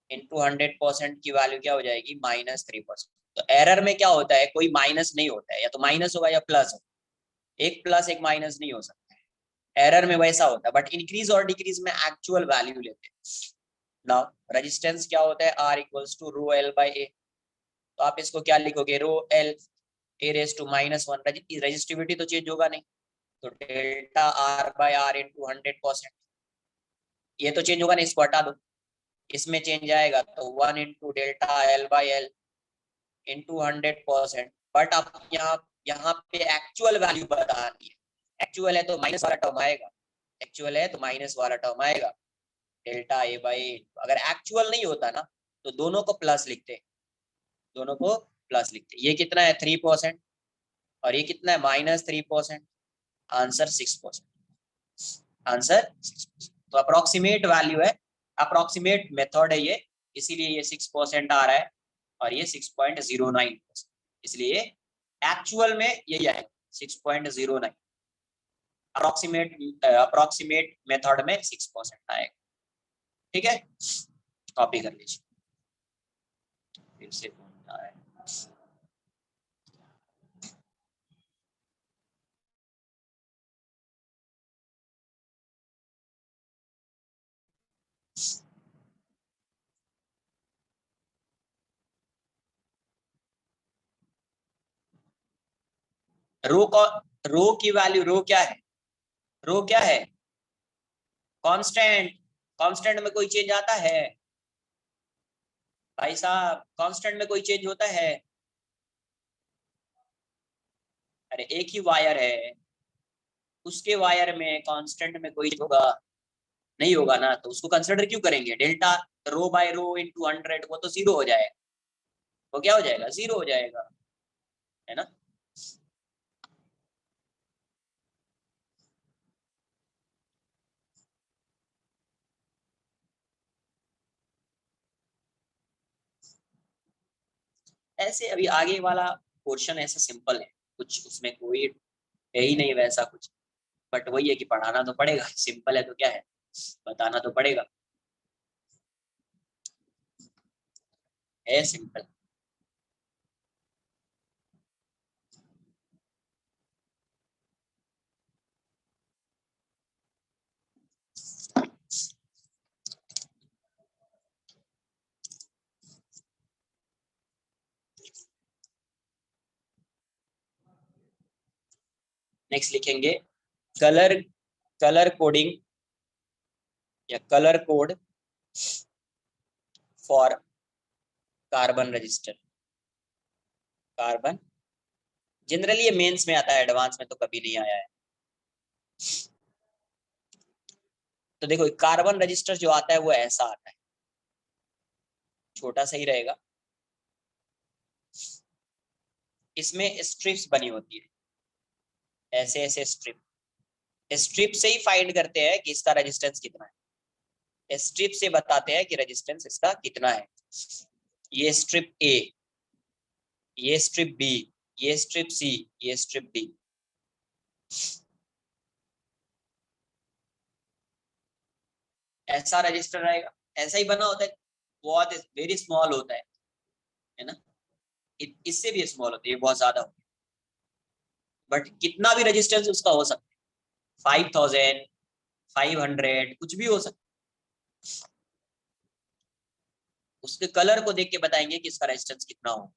into 100% की वैल्यू क्या हो जाएगी, -3%। तो एरर में क्या होता है, कोई माइनस नहीं होता है, या तो माइनस होगा या प्लस होगा, एक प्लस एक माइनस नहीं हो सकता है एरर में, वैसा होता है। बट इंक्रीज और डिक्रीज में एक्चुअल वैल्यू लेते हैं। नाउ रेजिस्टेंस क्या होता है, R equals to rho L by A. तो आप इसको क्या लिखोगे, rho L A raise to -1। Resistivity तो चेंज होगा नहीं, तो delta R by R into 100%, ये तो चेंज होगा नहीं, इसको हटा दो, इसमें चेंज आएगा तो 1 into delta L by L into 100%। But आप यहाँ पे एक्चुअल वैल्यू बतानी है, एक्चुअल है तो माइनस वाला टर्म आएगा, एक्चुअल है तो माइनस वाला टर्म आएगा, डेल्टा ए बाई। अगर एक्चुअल नहीं होता ना तो दोनों को प्लस लिखते, दोनों को प्लस लिखते। ये कितना है, 3%, और ये कितना है, -3%। Answer 6%, answer 6%। तो अप्रोक्सीमेट वैल्यू है, अप्रोक्सीमेट मेथड है ये, इसीलिए ये 6% आ रहा है और ये 6.09%, इसलिए एक्चुअल में यही आएगा 6.09। अप्रोक्सीमेट मेथड में 6% आएगा। ठीक है, कॉपी कर लीजिए। फिर से कौन आ रहा है, रो को, रो की वैल्यू, रो क्या है, रो क्या है, कांस्टेंट। कांस्टेंट में कोई चेंज आता है भाई साहब, कांस्टेंट में कोई चेंज होता है, अरे एक ही वायर है, उसके वायर में कांस्टेंट में कोई होगा नहीं, होगा ना, तो उसको कंसिडर क्यों करेंगे, delta rho bye rho into 100, वो तो 0 हो जाएगा, वो क्या हो जाएगा, 0 हो जाएगा, है ना। ऐसे अभी आगे वाला पोर्शन ऐसा सिंपल है, कुछ उसमें कोई है ही नहीं वैसा कुछ, बट वही है कि पढ़ाना तो पड़ेगा, सिंपल है तो क्या है, बताना तो पड़ेगा, है सिंपल। नेक्स्ट लिखेंगे कलर, कलर कोडिंग या colour code for carbon register. Carbon generally ये मेंस में आता है, एडवांस में तो कभी नहीं आया है। तो देखो कार्बन रजिस्टर जो आता है वो ऐसा आता है, छोटा सा ही रहेगा, इसमें स्ट्रिप्स बनी होती है, ऐसे ऐसे स्ट्रिप, स्ट्रिप से ही फाइंड करते हैं कि इसका रेजिस्टेंस कितना है, स्ट्रिप से बताते हैं कि रेजिस्टेंस इसका कितना है। ये स्ट्रिप ए, ये स्ट्रिप बी, ये स्ट्रिप सी, ये स्ट्रिप डी। ऐसा रजिस्टर रहेगा, ऐसा ही बना होता है, बहुत वेरी स्मॉल होता है ना, इससे भी स्मॉल होता है, ये बहुत ज्यादा होता है, बट कितना भी रेजिस्टेंस उसका हो सकता है, 5000, 500, कुछ भी हो सकता है। उसके कलर को देख के बताएंगे कि इसका रेजिस्टेंस कितना हो।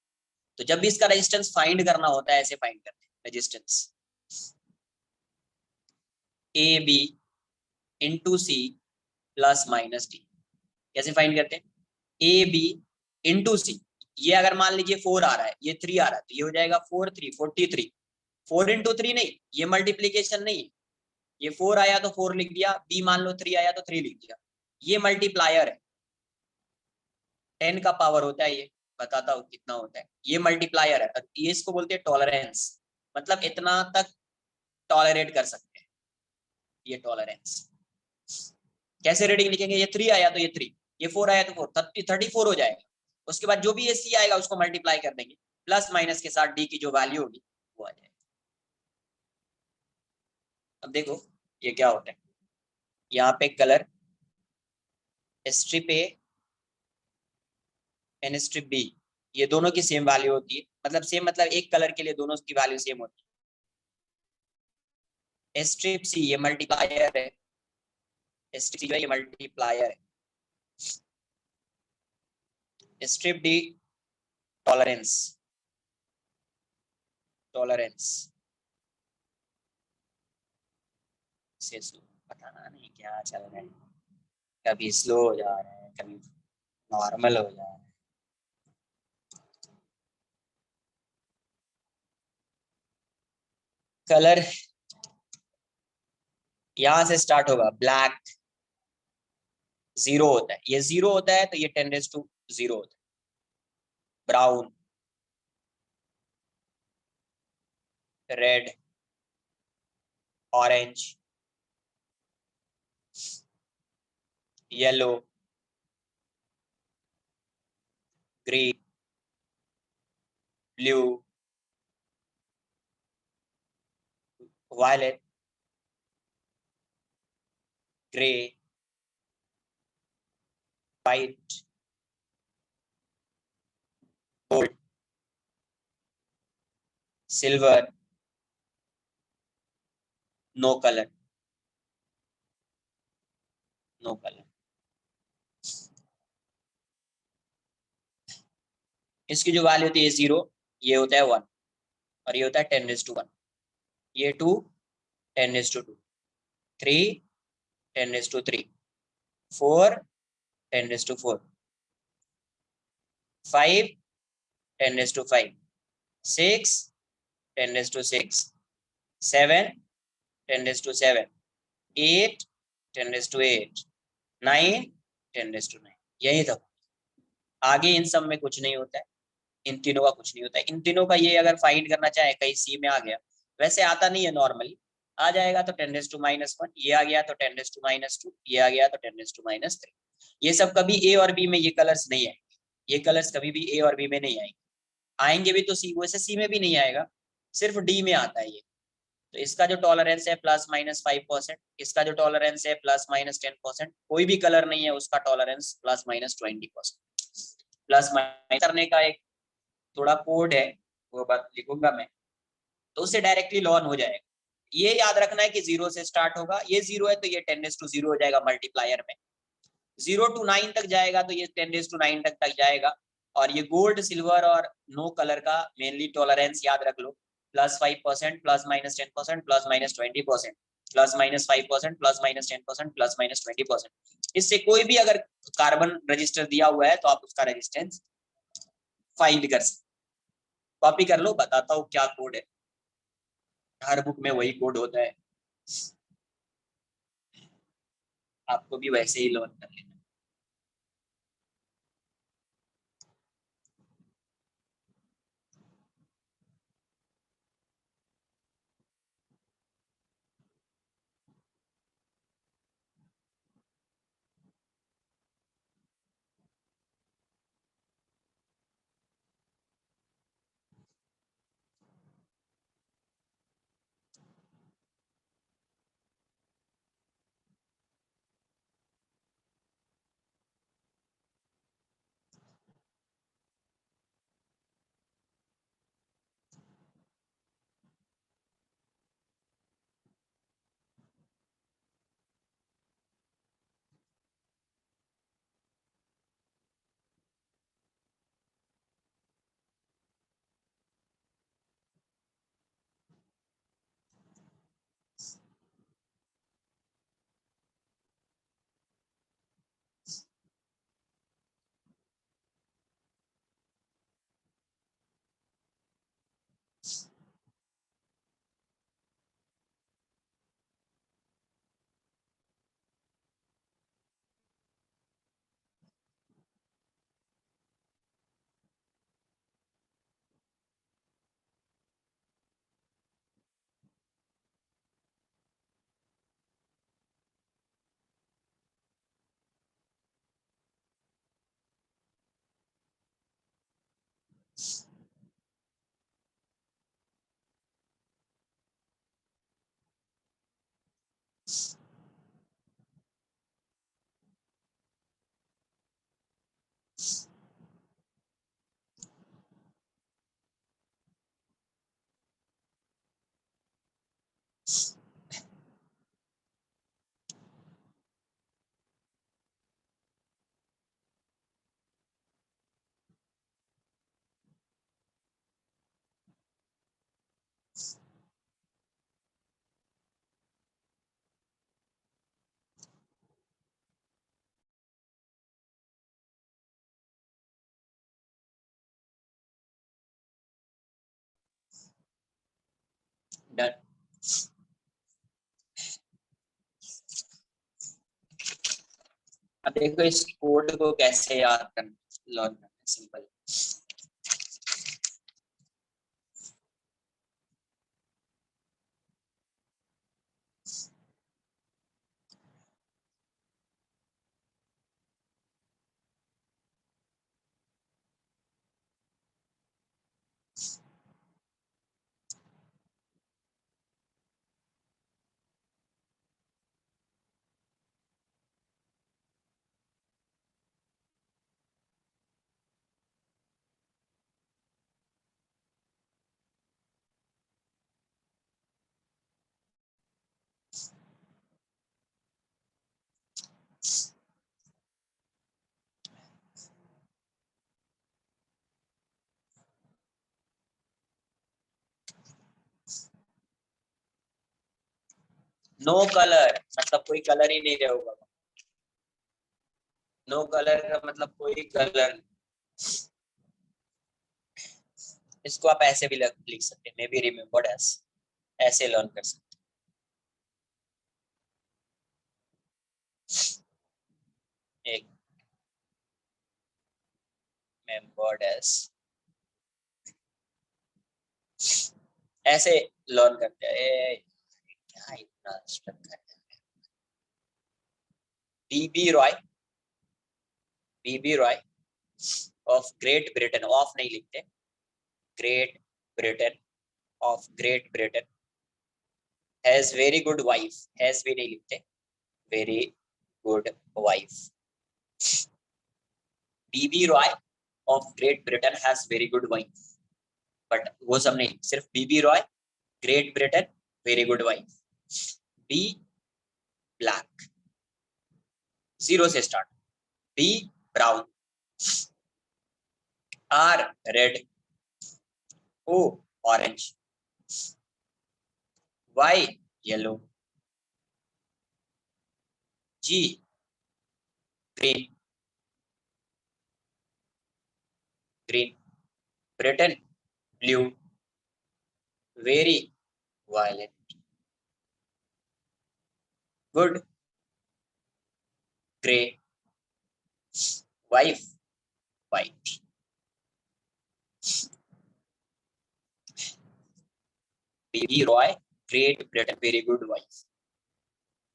तो जब भी इसका रेजिस्टेंस फाइंड करना होता है ऐसे फाइंड करते हैं, resistance A B into C plus minus D. कैसे फाइंड करते हैं? ए बी इंटू सी, ये अगर मान लीजिए 4 आ रहा है, ये 3 आ रहा है, तो ये हो जाएगा 4 3 43। 4 इंटू 3 नहीं, ये मल्टीप्लीकेशन नहीं है। ये 4 आया तो 4 लिख दिया, बी मान लो 3 आया तो 3 लिख दिया। ये मल्टीप्लायर है, 10 का पावर होता है ये, बताता हूँ कितना होता है। ये मल्टीप्लायर है, ये इसको बोलते हैं टॉलरेंस, मतलब इतना तक टॉलरेट कर सकते हैं, ये टॉलरेंस। कैसे रीडिंग लिखेंगे? ये 3 आया तो ये 3, ये 4 आया तो 4, 34 हो जाएगा। उसके बाद जो भी ये सी आएगा उसको मल्टीप्लाई कर देंगे, प्लस माइनस के साथ डी की जो वैल्यू होगी वो आ जाएगी। अब देखो ये क्या होता है, यहाँ पे colour strip A and strip B, ये दोनों की सेम वैल्यू होती है, मतलब सेम मतलब एक कलर के लिए दोनों की वैल्यू सेम होती है। स्ट्रिप सी ये मल्टीप्लायर है, स्ट्रिप सी जो है ये मल्टीप्लायर है। स्ट्रिप डी टॉलरेंस, टॉलरेंस से पता नहीं क्या चल रहा है, कभी स्लो हो जा रहा है, कभी नॉर्मल हो जा रहा है। कलर यहां से स्टार्ट होगा, ब्लैक 0 होता है, ये 0 होता है तो ये 10⁻0 होता है। Brown, red, orange, yellow, green, blue, violet, grey, white, gold, silver, no colour, no colour. इसकी जो वैल्यू होती है 0, ये होता है 1, और ये होता है 10⁻1। ये 2 10⁻2, 3 10⁻3, 4 10⁻4, 5 10⁻5, 6 10⁻6, 7 10⁻7, 8 10⁻8, 9 10⁻9। यही था। आगे इन सब में कुछ नहीं होता है, इन तीनों का कुछ नहीं होता है। इन तीनों का ये अगर फाइंड करना चाहे, कहीं सी में आ गया, वैसे आता नहीं है नॉर्मली, आ जाएगा तो 10⁻1, ये आ गया तो 10⁻2, ये आ गया तो 10⁻3। ये सब कभी ए और बी में ये कलर्स नहीं आएंगे, ये कलर्स कभी भी ए और बी में नहीं आएंगे। आएंगे भी तो सी, वैसे सी में भी नहीं आएगा, सिर्फ डी में आता है ये। तो इसका जो टॉलरेंस है +-5%, इसका जो टॉलरेंस है +-10%, कोई भी कलर नहीं है उसका टॉलरेंस +-20%। प्लस माइनस करने का एक थोड़ा कोड है, वो बात लिखूंगा मैं, तो उससे डायरेक्टली लॉन हो जाएगा। ये याद रखना है कि 0 से स्टार्ट होगा, ये 0 है तो ये 10⁻0 हो जाएगा मल्टीप्लायर में। 0 to 9 तक जाएगा तो ये 10⁻9 तक जाएगा। और ये गोल्ड, सिल्वर और नो कलर का मेनली टॉलरेंस याद रख लो, +5%, +-10%, +-20%, +-5%, +-10%, +-20%। इससे कोई भी अगर कार्बन रजिस्टर दिया हुआ है तो आप उसका रेजिस्टेंस फाइंड कर सकते। कॉपी कर लो, बताता हूँ क्या कोड है, हर बुक में वही कोड होता है, आपको भी वैसे ही लर्न कर लेना। डन। अब देखो इस कोड को कैसे याद करना, लर्न करना, सिंपल। नो कलर मतलब कोई कलर ही नहीं रहेगा। नो कलर का मतलब कोई कलर। इसको आप ऐसे भी लिख सकते हैं, मे बी रिमेम्बर्ड एज, ऐसे लर्न कर सकते हैं। एक मेम्बर्ड एज, ऐसे लर्न करते हैं। क्या इतना स्ट्रक्चर है। BB Roy, BB Roy of Great Britain, of नहीं लिखते, Great Britain, of Great Britain, has very good wife, has भी नहीं लिखते, very good wife. BB Roy of Great Britain has very good wife, but वो सब नहीं, सिर्फ BB Roy, Great Britain, very good wife. B black, zero से start, B brown, R red, O orange, Y yellow, G green, green, Britain blue, very violet, good grey, wife white. BB Roy, Great Britain, very good wife.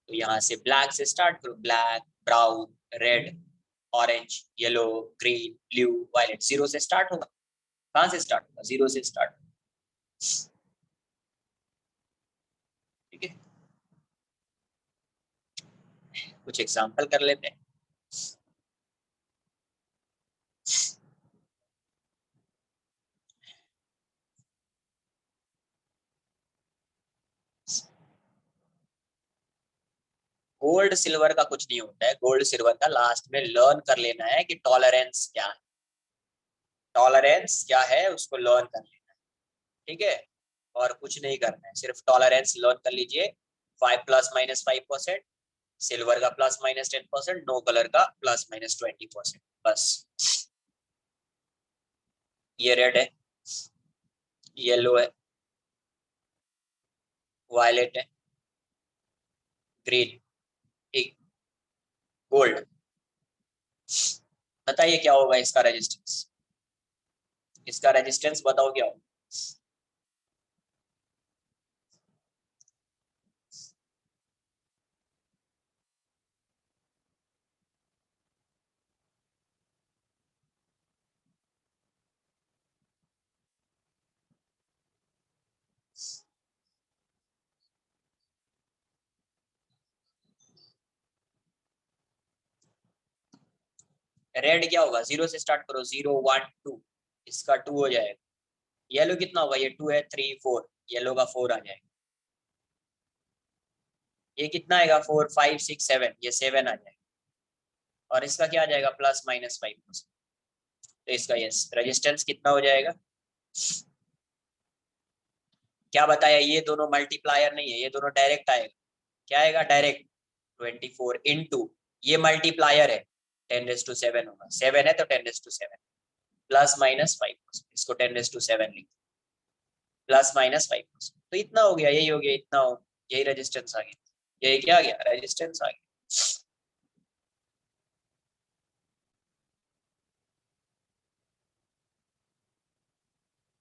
तो यहाँ से ब्लैक से स्टार्ट करो, black, brown, red, orange, yellow, green, blue, violet. Zero से स्टार्ट होगा। कहाँ से स्टार्ट होगा? जीरो से स्टार्ट। ठीक है, कुछ एग्जांपल कर लेते हैं। गोल्ड सिल्वर का कुछ नहीं होता है, गोल्ड सिल्वर का लास्ट में लर्न कर लेना है कि टॉलरेंस क्या है, टॉलरेंस क्या है उसको लर्न कर लेना है। ठीक है, और कुछ नहीं करना है, सिर्फ टॉलरेंस लर्न कर लीजिए। 5 ± 5%, सिल्वर का ±10%, नो कलर का ±20%, बस। ये रेड है, येलो है, वायलेट है, ग्रीन, ठीक, गोल्ड। बताइए क्या होगा इसका रेजिस्टेंस, इसका रेजिस्टेंस बताओ क्या होगा। रेड क्या होगा, जीरो से स्टार्ट करो, 0 1 2, इसका 2 हो जाएगा। येलो कितना होगा, ये 2 है, 3 4, येलो का 4 आ जाएगा। ये कितना आएगा, 4 5 6 7, ये 7 आ जाएगा। और इसका क्या आ जाएगा, ±5%। तो इसका यस रेजिस्टेंस कितना हो जाएगा, क्या बताया, ये दोनों मल्टीप्लायर नहीं है, ये दोनों डायरेक्ट आएगा। क्या आएगा, डायरेक्ट 24 इंटू, ये मल्टीप्लायर है, 10⁻⁷ होगा, 7 है तो 10⁻⁷, ±5%, इसको 10⁻⁷ लिख। Plus minus 5%। तो इतना हो गया, यही हो गया, इतना हो, यही रेजिस्टेंस आ गया, यही क्या आ गया, रेजिस्टेंस आ गया।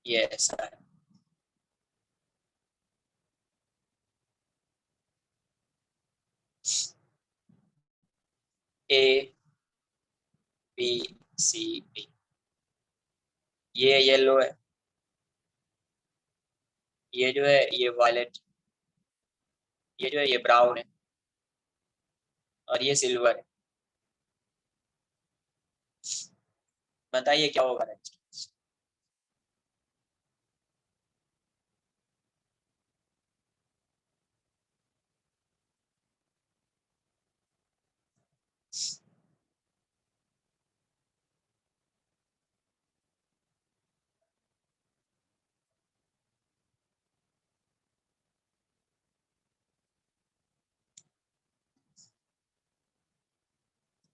ये ऐसा है। ए बी सी डी, ये येलो है, ये जो है ये वायलेट, ये जो है ये ब्राउन है, और ये सिल्वर है। बताइए क्या होगा रेजिस्टेंस।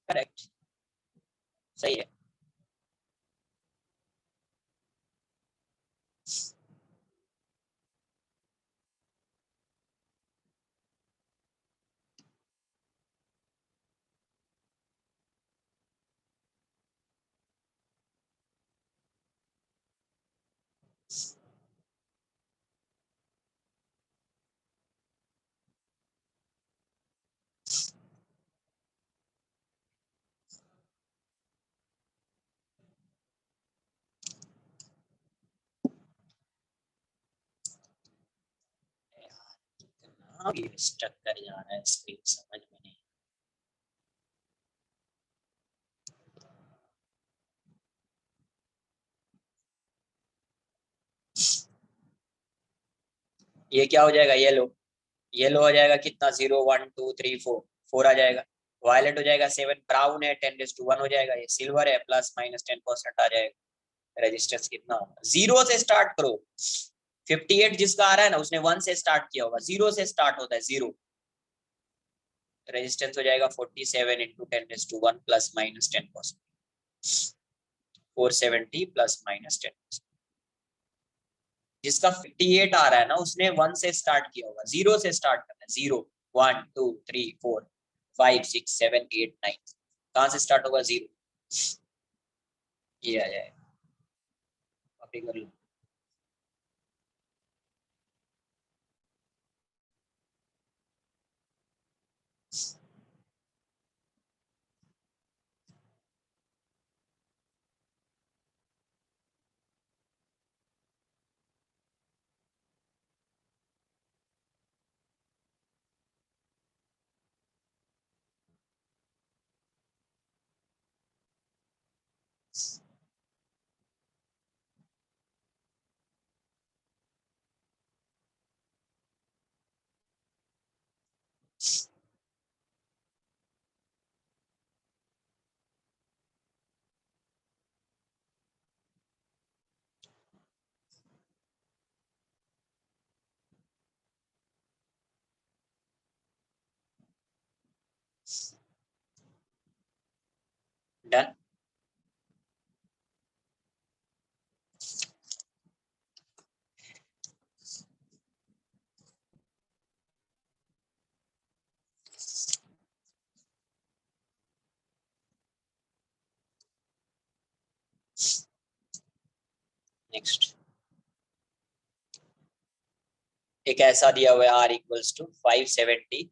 करेक्ट, सही है। हाँ, ये स्टक कर जा रहा है स्क्रीन, समझ में नहीं। ये क्या हो जाएगा, येलो, येलो हो जाएगा कितना, 0 1 2 3 4, 4 आ जाएगा। वायलेट हो जाएगा 7, ब्राउन है 10 to 1 हो जाएगा, ये सिल्वर है प्लस माइनस 10% आ जाएगा। रेजिस्टेंस कितना होगा, जीरो से स्टार्ट करो। 58 जिसका आ रहा है ना, उसने 1 से स्टार्ट किया होगा, जीरो से स्टार्ट होता है, जीरो। रेजिस्टेंस हो जाएगा 47 into 10 to 1 plus minus 10%, 470 plus minus 10%। जिसका 58 आ रहा है ना, उसने 1 से स्टार्ट किया होगा, जीरो से स्टार्ट करना है, 0 1 2 3 4 5 6 7 8 9, कहां से स्टार्ट होगा, जीरो। ये आ जाएगा, कॉपी कर लो। डन। नेक्स्ट, एक ऐसा दिया हुआ है R equals to 570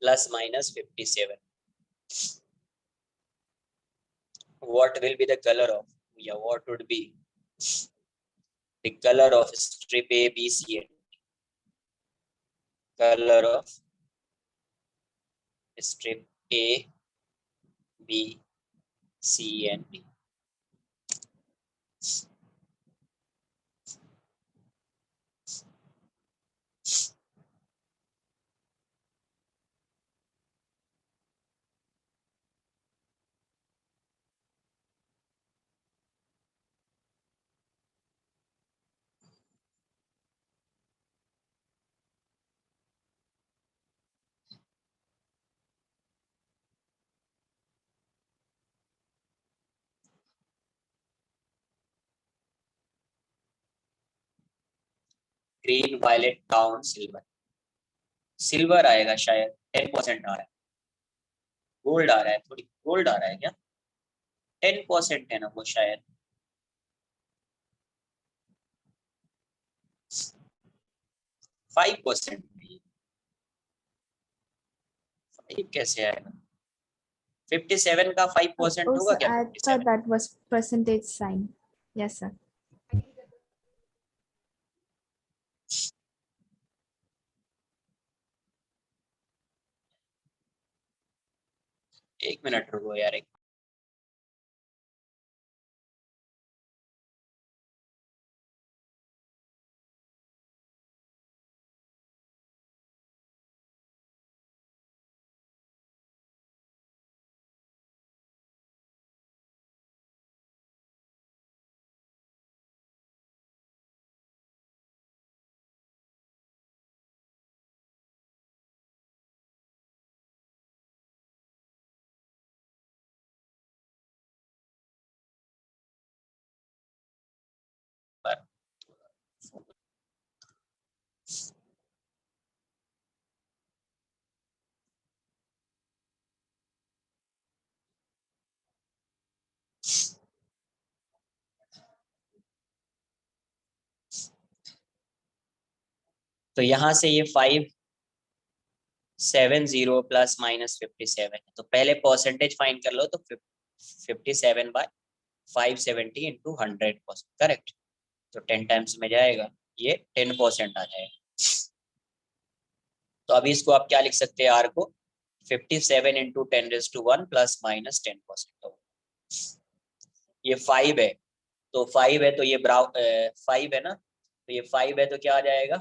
plus minus 57, what will be the color of, yeah, what would be the color of strip A, B, C, and color of strip A, B, C, and D? Green, violet, brown, silver. Silver आएगा शायद, 10% आ रहा है। गोल्ड आ रहा है, थोड़ी गोल्ड आ रहा है क्या? 10% है ना वो शायद। 5%। 5 कैसे आएगा? 57 का 5% Oh, होगा sir, क्या? I thought 57। that was percentage sign. Yes, sir. एक मिनट रुको यार, एक। बार। तो यहाँ से ये 570 प्लस माइनस 57 है, तो पहले परसेंटेज फाइंड कर लो। तो 57/570 इंटू 100%, करेक्ट। तो 10 टाइम्स में जाएगा, ये 10% आ जाएगा। तो अभी इसको आप क्या लिख सकते हैं? आर को 57 इंटू 10⁻1 प्लस माइनस 10% होगा। ये 5 है, तो 5 है तो ये 5 है ना, तो ये 5 है तो क्या आ जाएगा?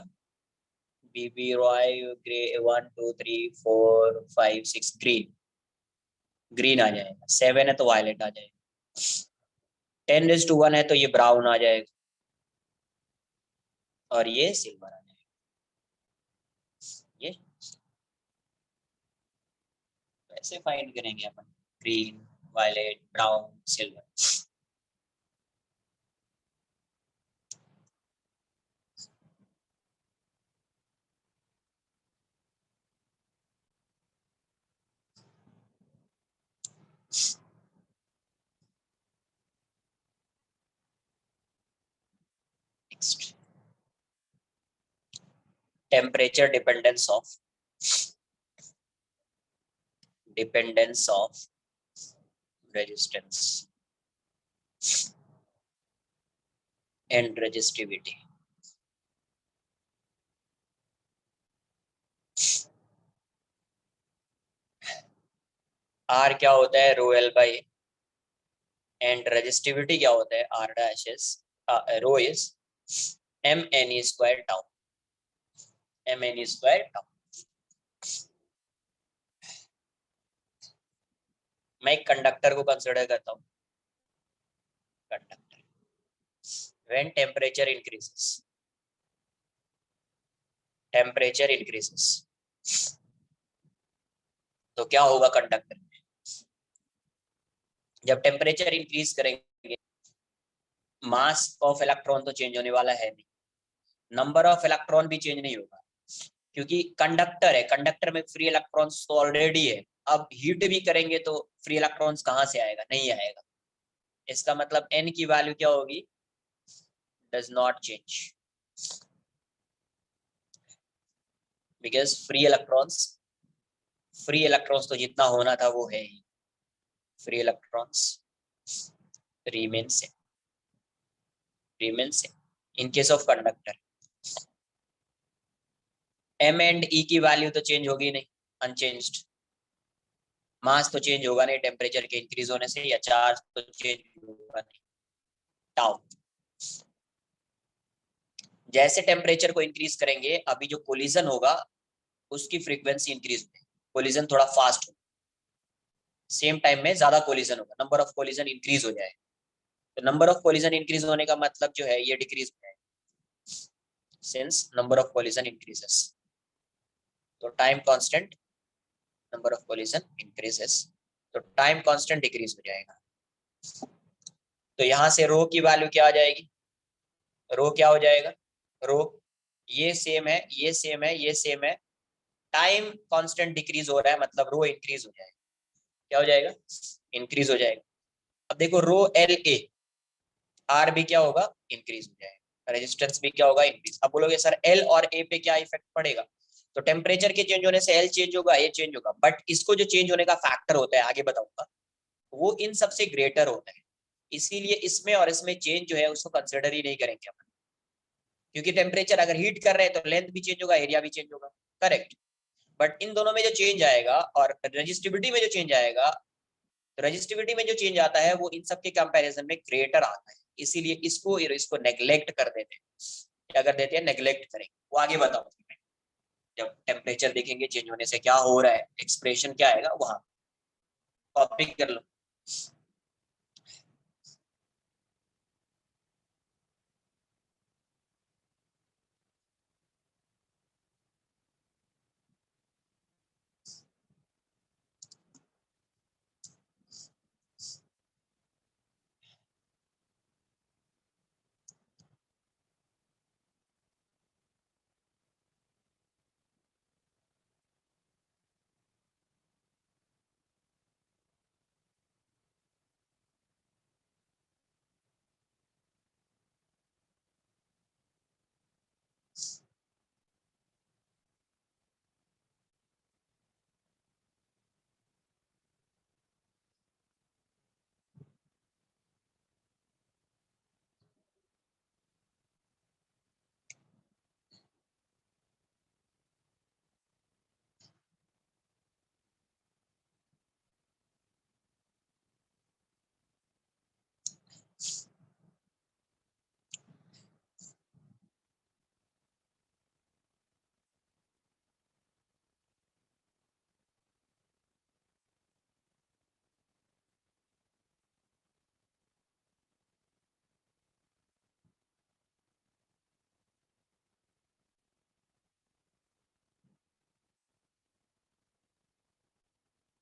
बीबी रॉय ग्रे 1 2 3 4 5 6 ग्रीन। ग्रीन आ जाएगा। 7 है तो वायलेट आ जाएगा। 10⁻1 है तो ये ब्राउन आ जाएगा, और ये सिल्वर आ जाएगा। ये ऐसे फाइंड करेंगे अपन, green, violet, brown, silver. Next, temperature dependence of resistance and resistivity. R क्या होता है? Rho L by, and resistivity क्या होता है? R dash is rho is M N E square tau. M N E square tau. मैं एक कंडक्टर को कंसिडर करता हूँ। कंडक्टर, व्हेन टेम्परेचर इंक्रीजेस, तो क्या होगा कंडक्टर में? जब टेम्परेचर इंक्रीज करेंगे, मास ऑफ इलेक्ट्रॉन तो चेंज होने वाला है नहीं, नंबर ऑफ इलेक्ट्रॉन भी चेंज नहीं होगा, क्योंकि कंडक्टर है। कंडक्टर में फ्री इलेक्ट्रॉन्स तो ऑलरेडी है। अब हीट भी करेंगे तो फ्री इलेक्ट्रॉन्स कहाँ से आएगा? नहीं आएगा। इसका मतलब n की वैल्यू क्या होगी? Does not change, because free electrons तो जितना होना था वो है ही। Free electrons remain same in case of conductor। m and e की वैल्यू तो चेंज होगी नहीं, अनचेंज्ड। मास तो चेंज होगा नहीं टेम्परेचर के इंक्रीज होने से, या चार्ज तो चेंज होगा नहीं, टाउ। जैसे टेम्परेचर को इंक्रीज करेंगे, अभी जो कोलिजन होगा उसकी फ्रीक्वेंसी इंक्रीज होगी, कोलिजन थोड़ा फास्ट होगा, सेम टाइम में ज्यादा कोलिजन होगा, नंबर ऑफ कोलिजन इंक्रीज हो जाएगा। तो नंबर ऑफ कोलिजन इंक्रीज होने का मतलब जो है ये डिक्रीज हो जाएगा, since number of collision increases. तो time constant, number of collision increases, तो टाइम कांस्टेंट डिक्रीज हो जाएगा। तो यहां से रो की वैल्यू क्या आ जाएगी? रो क्या हो जाएगा? रो ये सेम है, ये सेम है, ये सेम है, टाइम कांस्टेंट डिक्रीज हो रहा है, मतलब रो इंक्रीज हो जाएगा। क्या हो जाएगा? इंक्रीज हो जाएगा। अब देखो रो एल ए आर भी क्या होगा? इंक्रीज हो जाएगा, रेजिस्टेंस भी क्या होगा? इंक्रीज। अब बोलोगे सर एल और ए पे क्या इफेक्ट पड़ेगा? तो टेम्परेचर के चेंज होने से एल चेंज होगा, ए चेंज होगा, बट इसको जो चेंज होने का फैक्टर होता है आगे बताऊंगा, वो इन सबसे ग्रेटर होता है। इसीलिए इसमें और इसमें चेंज जो है उसको कंसिडर ही नहीं करेंगे अपन, क्योंकि टेम्परेचर अगर हीट कर रहे हैं तो लेंथ भी चेंज होगा, एरिया भी चेंज होगा, करेक्ट। बट इन दोनों में जो चेंज आएगा और रजिस्टिविटी में जो चेंज आएगा, तो रजिस्टिविटी में जो चेंज आता है वो इन सब के कंपैरिजन में ग्रेटर आता है, इसीलिए इसको नेग्लेक्ट कर देते हैं। क्या कर देते हैं? नेग्लेक्ट करेंगे। वो आगे बताओ, जब टेम्परेचर देखेंगे चेंज होने से क्या हो रहा है, एक्सप्रेशन क्या आएगा, वहां कॉपी कर लो।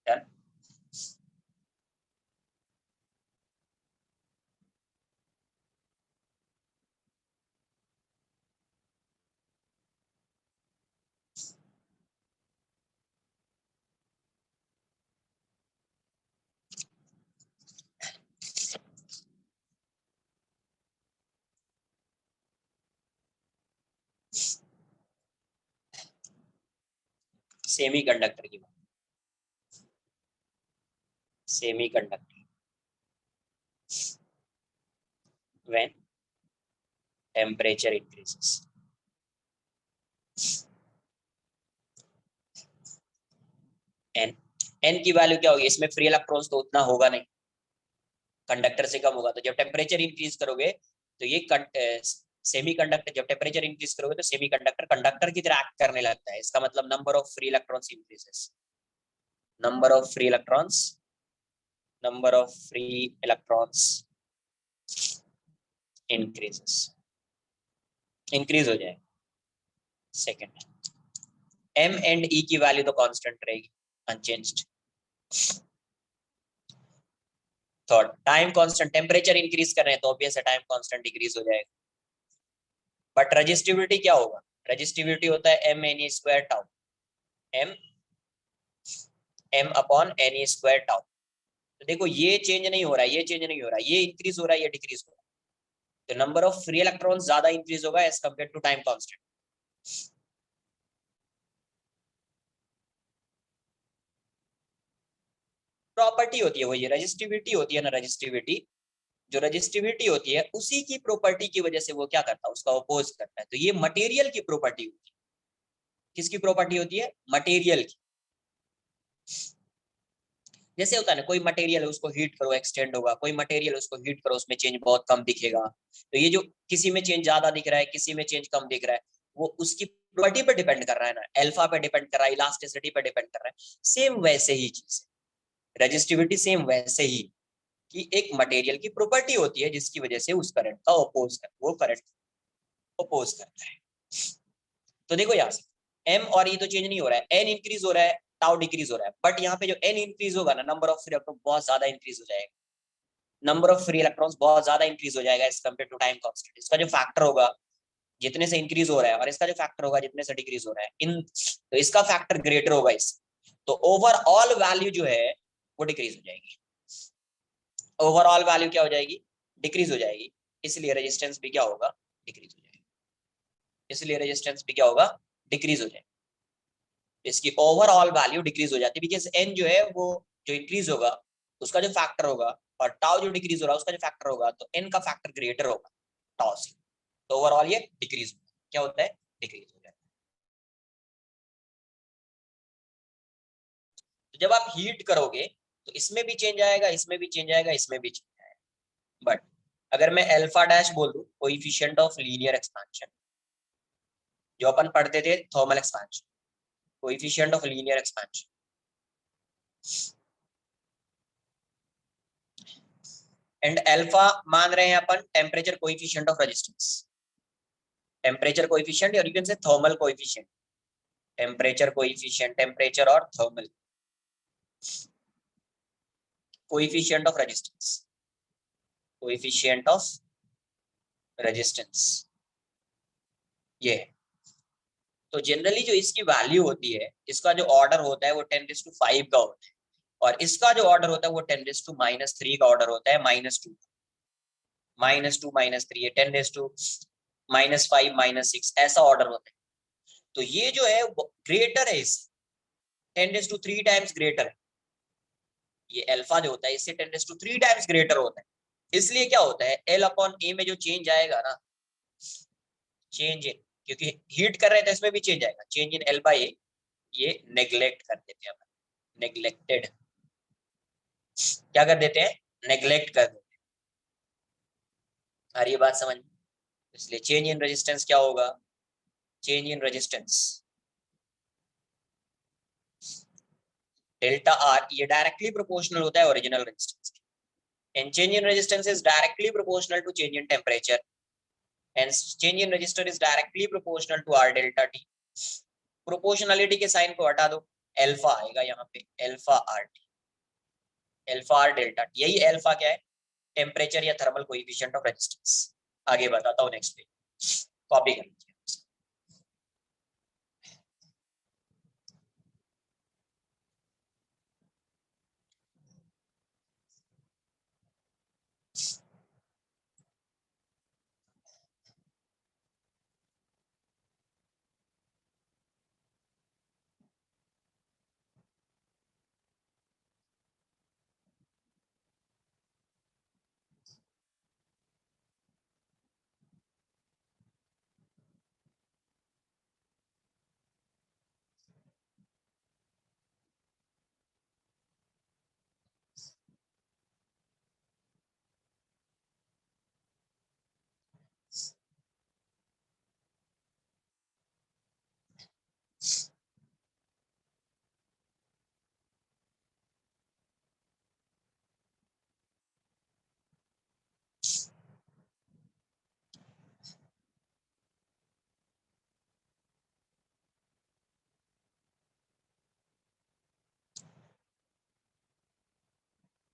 डन। सेमी कंडक्टर की बात, semiconductor when temperature increases, N, N की वैल्यू क्या होगी? इसमें फ्री इलेक्ट्रॉन्स तो उतना होगा नहीं, कंडक्टर से कम होगा। तो जब टेम्परेचर इंक्रीज करोगे तो ये सेमी कंडक्टर, जब टेम्परेचर इंक्रीज करोगे तो सेमी कंडक्टर कंडक्टर की तरह एक्ट करने लगता है। इसका मतलब number of free electrons increases, number of free electrons, number of free electrons increases, increase हो जाए। सेकंड, एम एंड ई की वैल्यू तो कांस्टेंट रहेगी, unchanged. Third, time constant, temperature increase कर रहे हैं तो ऑब्वियस है टाइम कांस्टेंट डिक्रीज हो जाएगा। बट रजिस्टिविटी क्या होगा? रजिस्टिविटी होता है M N E square tau, M M upon N E square tau. तो देखो ये चेंज नहीं हो रहा है, ये चेंज नहीं हो रहा है, ये इंक्रीज हो रहा है, ये डिक्रीज हो रहा है। तो नंबर ऑफ फ्री इलेक्ट्रॉन्स ज्यादा इंक्रीज होगा as compare to time constant. Property होती है वो, ये रजिस्टिविटी होती है ना, रजिस्टिविटी, जो रजिस्टिविटी होती है उसी की प्रॉपर्टी की वजह से वो क्या करता है, उसका अपोज करता है। तो ये मटेरियल की प्रॉपर्टी होती है। किसकी प्रॉपर्टी होती है? मटेरियल की। जैसे होता है ना, कोई मटेरियल है उसको हीट करो एक्सटेंड होगा, कोई मटेरियल उसको हीट करो उसमें चेंज बहुत कम दिखेगा। तो ये जो किसी में चेंज ज्यादा दिख रहा है, किसी में चेंज कम दिख रहा है, वो उसकी प्रॉपर्टी पे डिपेंड कर रहा है ना, अल्फा पे डिपेंड कर रहा है, इलास्टिसिटी पे डिपेंड कर रहा है। सेम वैसे ही चीज है रजिस्टिविटी, सेम वैसे ही कि एक मटेरियल की प्रॉपर्टी होती है जिसकी वजह से उस करंट का अपोज कर, वो करंट अपोज करता है। तो देखो यहाँ से एम और ई तो चेंज नहीं हो रहा है, एन इंक्रीज हो रहा है, टाउ डिक्रीज हो रहा है, बट यहाँ पे जो एन इंक्रीज होगा ना, नंबर ऑफ फ्री इलेक्ट्रॉन बहुत ज्यादा इंक्रीज हो जाएगा, नंबर ऑफ फ्री इलेक्ट्रॉन्स बहुत ज्यादा इंक्रीज हो जाएगा as compare to time constant. इसका जो फैक्टर होगा, जितने से इंक्रीज हो रहा है, और इसका जो फैक्टर होगा जितने से डिक्रीज हो रहा है, इन तो इसका फैक्टर ग्रेटर होगा इस, तो ओवरऑल वैल्यू जो है वो डिक्रीज हो जाएगी। ओवरऑल वैल्यू क्या हो जाएगी? डिक्रीज हो जाएगी। इसलिए रेजिस्टेंस भी क्या होगा? डिक्रीज हो जाएगा। इसलिए रेजिस्टेंस भी क्या होगा? डिक्रीज हो जाएगा। इसकी ओवरऑल वैल्यू डिक्रीज हो जाती है, बिकॉज एन जो है वो जो इंक्रीज होगा उसका जो फैक्टर होगा, और टाउ जो डिक्रीज हो रहा है उसका जो फैक्टर होगा, तो एन का फैक्टर ग्रेटर होगा टाउ से, तो ओवरऑल ये डिक्रीज होगा। क्या होता है? डिक्रीज हो जाता है। तो जब आप हीट करोगे तो इसमें भी चेंज आएगा, इसमें भी चेंज आएगा, इसमें भी चेंज आएगा। बट अगर मैं अल्फा डैश बोल दूं, कोएफिशिएंट ऑफ लीनियर एक्सपेंशन, जो अपन पढ़ते थे thermal expansion, coefficient of linear expansion, and alpha मान रहे हैं अपन temperature coefficient of resistance, temperature coefficient, और you can say thermal coefficient, temperature coefficient, temperature और thermal coefficient of resistance, coefficient of resistance ये है। तो जनरली जो इसकी वैल्यू होती है, इसका जो ऑर्डर होता है वो 10⁵ का होता है, और इसका जो ऑर्डर होता है वो 10⁻³ का ऑर्डर होता है, -2, -2, -3, 10⁻⁻5, -6 ऐसा ऑर्डर होता है। तो ये जो है ग्रेटर है, इस 10⁻³ टाइम्स ग्रेटर है। ये अल्फा जो होता है इससे 10⁻³ टाइम्स ग्रेटर होता है। इसलिए क्या होता है, L/A में जो चेंज आएगा ना, चेंज इन, क्योंकि हीट कर रहे हैं तो इसमें भी चेंज आएगा, चेंज इन L/A ये नेग्लेक्ट कर देते हैं, नेग्लेक्टेड, क्या कर देते हैं? नेग्लेक्ट कर देते हैं। ये बात समझ, इसलिए चेंज इन रेजिस्टेंस क्या होगा? Change in resistance delta R, ये डायरेक्टली प्रोपोर्शनल होता है ओरिजिनल रेजिस्टेंस के, and change in resistance is directly proportional to change in temperature, and change in register is directly proportional to R delta T. Proportionality के साइन को हटा दो, अल्फा आएगा यहाँ पे, alpha R T, alpha R delta T. यही अल्फा क्या है? टेम्परेचर या थर्मल कोएफिशिएंट ऑफ रेजिस्टेंस। आगे बताता हूँ नेक्स्ट पेज, कॉपी कर लीजिए।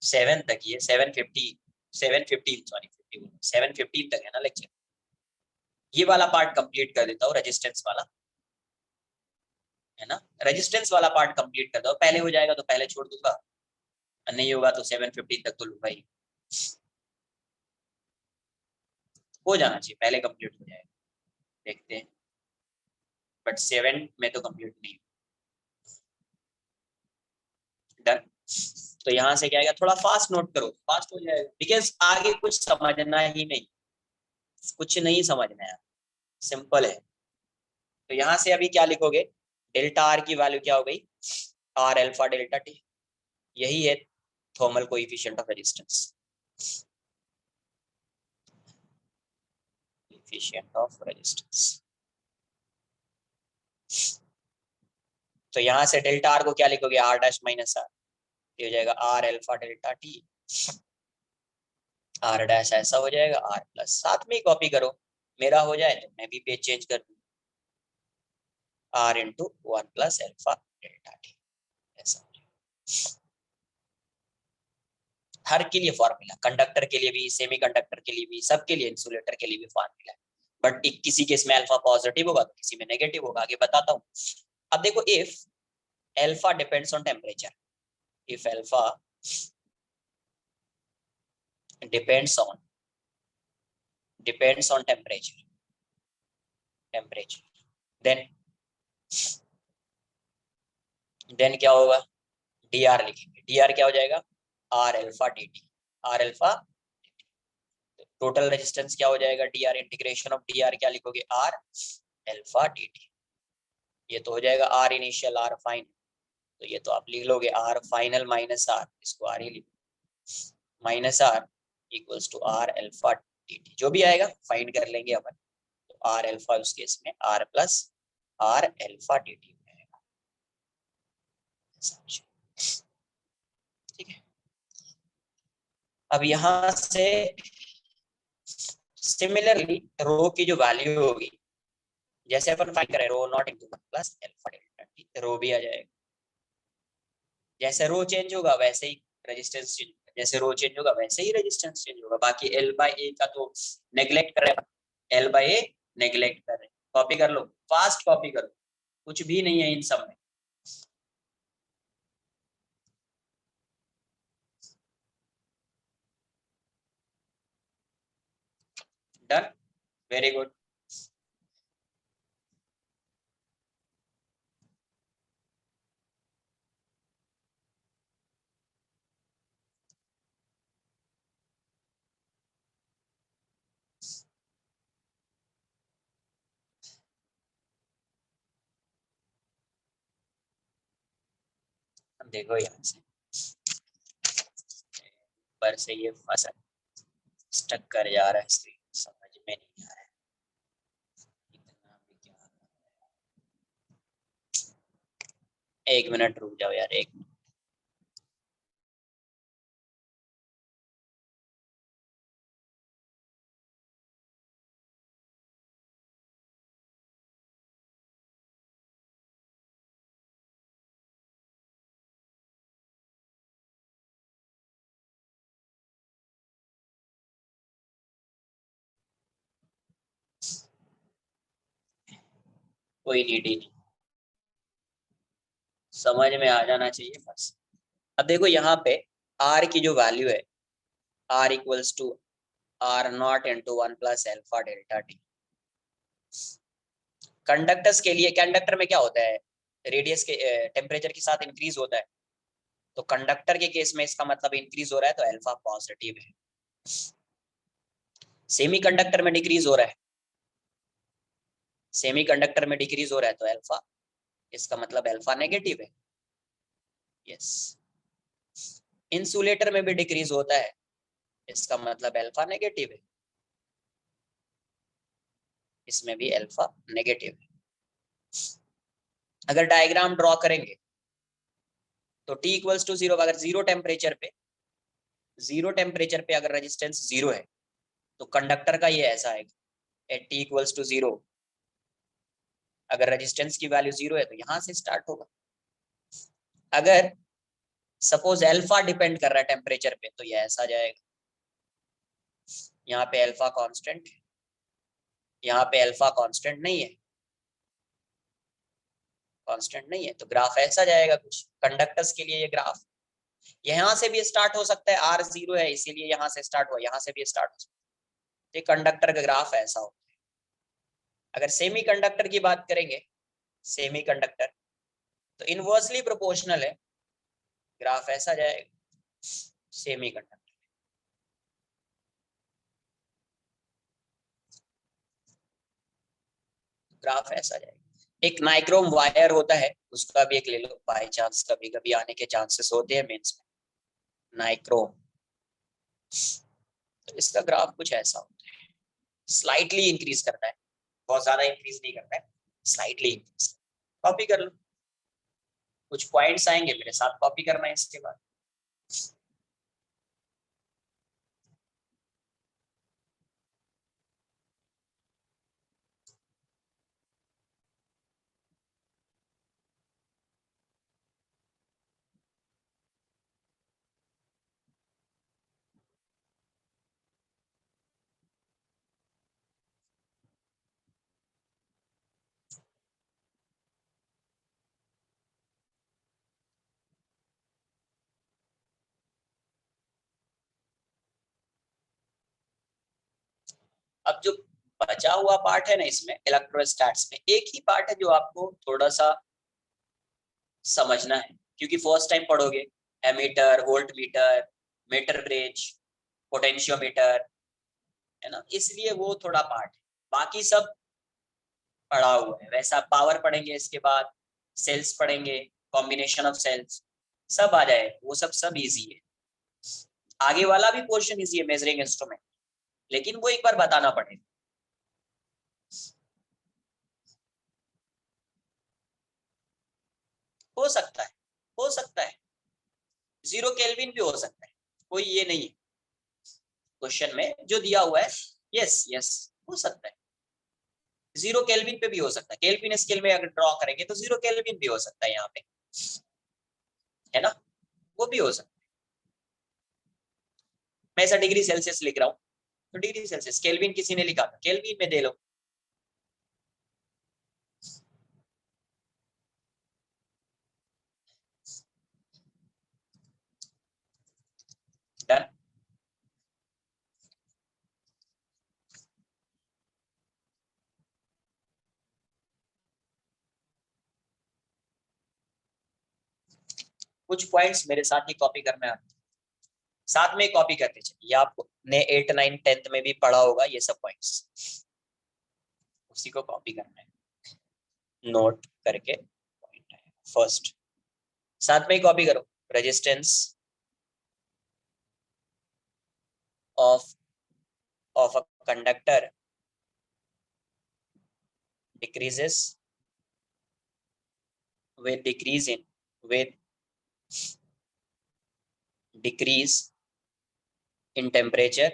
7 तक, ये 750, 715 सॉरी 715 तक है ना लेक्चर। ये वाला पार्ट कंप्लीट कर देता हूँ, रेजिस्टेंस वाला है ना, रेजिस्टेंस वाला पार्ट कंप्लीट कर दो, पहले हो जाएगा तो पहले छोड़ दूंगा, नहीं होगा तो 715 तक तो लूंगा ही, हो जाना चाहिए, पहले कंप्लीट हो जाएगा, देखते हैं, बट 7 में तो कंप्लीट नहीं। डन। तो यहाँ से क्या आएगा, थोड़ा फास्ट नोट करो, फास्ट हो जाएगा, बिकॉज आगे कुछ समझना ही नहीं, कुछ नहीं समझना है, सिंपल है। तो यहाँ से अभी क्या लिखोगे, डेल्टा आर की वैल्यू क्या हो गई, आर अल्फा डेल्टा टी, यही है thermal coefficient of resistance, coefficient of resistance. तो यहाँ से डेल्टा आर को क्या लिखोगे, आर डैश माइनस आर, ये हो जाएगा R alpha delta T, R dash ऐसा हो जाएगा, आर प्लस, साथ में ही कॉपी करो, मेरा हो जाए तो मैं भी पेज चेंज कर दूँ, R into 1 plus alpha delta T, ऐसा हो जाएगा। हर के लिए फॉर्मूला, कंडक्टर के लिए भी, सेमी कंडक्टर के लिए भी, सबके लिए, इंसुलेटर के लिए भी फॉर्मूला है, बट किसी केस में अल्फा पॉजिटिव होगा तो किसी में नेगेटिव होगा, आगे बताता हूँ। अब देखो, if alpha depends on temperature, if alpha depends on temperature, then क्या होगा, डी आर लिखेंगे। डी आर क्या हो जाएगा, R alpha D T, R alpha. Total resistance क्या हो जाएगा, D R, integration of D R क्या लिखोगे, आर अल्फा डी टी। ये तो हो जाएगा आर इनिशियल आर फाइनल, तो ये तो आप लिख लोगे आर फाइनल माइनस आर, इसको आर ही लिखो, minus R equals to R alpha D T. जो भी आएगा फाइंड कर लेंगे अपन, तो आर अल्फा उस केस में R plus R alpha D T हो जाएगा। ठीक है, अब यहां से सिमिलरली रो की जो वैल्यू होगी, जैसे अपन फाइंड करें rho not into 1 plus alpha delta T, rho भी आ जाएगा। जैसे रो चेंज होगा वैसे ही रेजिस्टेंस चेंज होगा, जैसे रो चेंज होगा वैसे ही रेजिस्टेंस चेंज होगा। बाकी एल बाय ए का तो नेग्लेक्ट कर रहे हैं, एल बाय ए नेग्लेक्ट कर रहे हैं। कॉपी कर लो, फास्ट कॉपी करो, कुछ भी नहीं है इन सब में। Done, very good. देखो यहाँ से पर से ये फंसा, स्टक कर जा रहा है, स्क्रीन समझ में नहीं आ रहा है इतना भी क्या। एक मिनट रुक जाओ यार, एक मिनट। कोई नीड ही नहीं, समझ में आ जाना चाहिए बस। अब देखो यहाँ पे आर की जो वैल्यू है, R equals to R not into 1 plus alpha delta T. Conductors के लिए, कंडक्टर में क्या होता है, रेडियस के टेम्परेचर के साथ इंक्रीज होता है, तो कंडक्टर के केस में इसका मतलब इंक्रीज हो रहा है तो अल्फा पॉजिटिव है। सेमी कंडक्टर में डिक्रीज हो रहा है, सेमी कंडक्टर में डिक्रीज हो रहा है तो अल्फा, इसका मतलब अल्फा नेगेटिव है। यस, इंसुलेटर में भी डिक्रीज होता है, इसका मतलब अल्फा नेगेटिव है, इसमें भी अल्फा नेगेटिव है। अगर डायग्राम ड्रॉ करेंगे तो T इक्वल्स टू 0, अगर जीरो टेम्परेचर पे अगर रेजिस्टेंस 0 है तो कंडक्टर का ये ऐसा है, एट T इक्वल्स टू 0 अगर रेजिस्टेंस की वैल्यू 0 है तो यहां से स्टार्ट होगा। अगर सपोज अल्फा डिपेंड कर रहा है टेम्परेचर पे तो ये ऐसा जाएगा, यहाँ पे अल्फा कांस्टेंट है, यहाँ पे अल्फा कांस्टेंट नहीं है, कांस्टेंट नहीं है, तो ग्राफ ऐसा जाएगा कुछ। कंडक्टर्स के लिए ये ग्राफ यहाँ से भी स्टार्ट हो सकता है, आर 0 है इसीलिए यहाँ से स्टार्ट हुआ, यहाँ से भी स्टार्ट हो सकता है। ये कंडक्टर का ग्राफ ऐसा होता है। अगर सेमी कंडक्टर की बात करेंगे, सेमी कंडक्टर तो इनवर्सली प्रोपोर्शनल है, ग्राफ ऐसा जाएगा सेमी कंडक्टर, ग्राफ ऐसा जाएगा। एक नाइक्रोम वायर होता है, उसका भी एक ले लो, बाय चांस कभी कभी आने के चांसेस होते हैं मेंस में, नाइक्रोम, तो इसका ग्राफ कुछ ऐसा होता है, स्लाइटली इंक्रीज करता है, बहुत ज्यादा इंक्रीज नहीं करता है, स्लाइटली इंक्रीज। कॉपी कर लो, कुछ पॉइंट्स आएंगे मेरे साथ कॉपी करना है इसके बाद। अब जो बचा हुआ पार्ट है ना इसमें इलेक्ट्रोस्टैट्स में, एक ही पार्ट है जो आपको थोड़ा सा समझना है, क्योंकि फर्स्ट टाइम पढ़ोगे। Ammeter, voltmeter, meter bridge, potentiometer, है ना, इसलिए वो थोड़ा पार्ट है। बाकी सब पढ़ा हुआ है। वैसा पावर पढ़ेंगे, इसके बाद सेल्स पढ़ेंगे, कॉम्बिनेशन ऑफ सेल्स, सब आ जाए, वो सब इजी है। आगे वाला भी पोर्शन इजी है, मेजरिंग इंस्ट्रूमेंट, लेकिन वो एक बार बताना पड़ेगा। हो सकता है, हो सकता है 0 केल्विन भी हो सकता है, कोई ये नहीं है क्वेश्चन में जो दिया हुआ है। यस यस, हो सकता है 0 केल्विन पे भी हो सकता है। केल्विन स्केल में अगर ड्रॉ करेंगे तो 0 केल्विन भी हो सकता है यहाँ पे, है ना, वो भी हो सकता है। मैं ऐसा डिग्री सेल्सियस लिख रहा हूँ, तो डिग्री सेल्सियस, केल्विन किसी ने लिखा था, केल्विन में दे लो। डन। कुछ पॉइंट्स मेरे साथ ही कॉपी करना है, साथ में कॉपी करते चलिए। ये आपने 8, 9, 10th में भी पढ़ा होगा ये सब पॉइंट्स, उसी को कॉपी करना है, नोट करके पॉइंट है फर्स्ट, साथ में ही कॉपी करो। Resistance of a conductor decreases with decrease in temperature,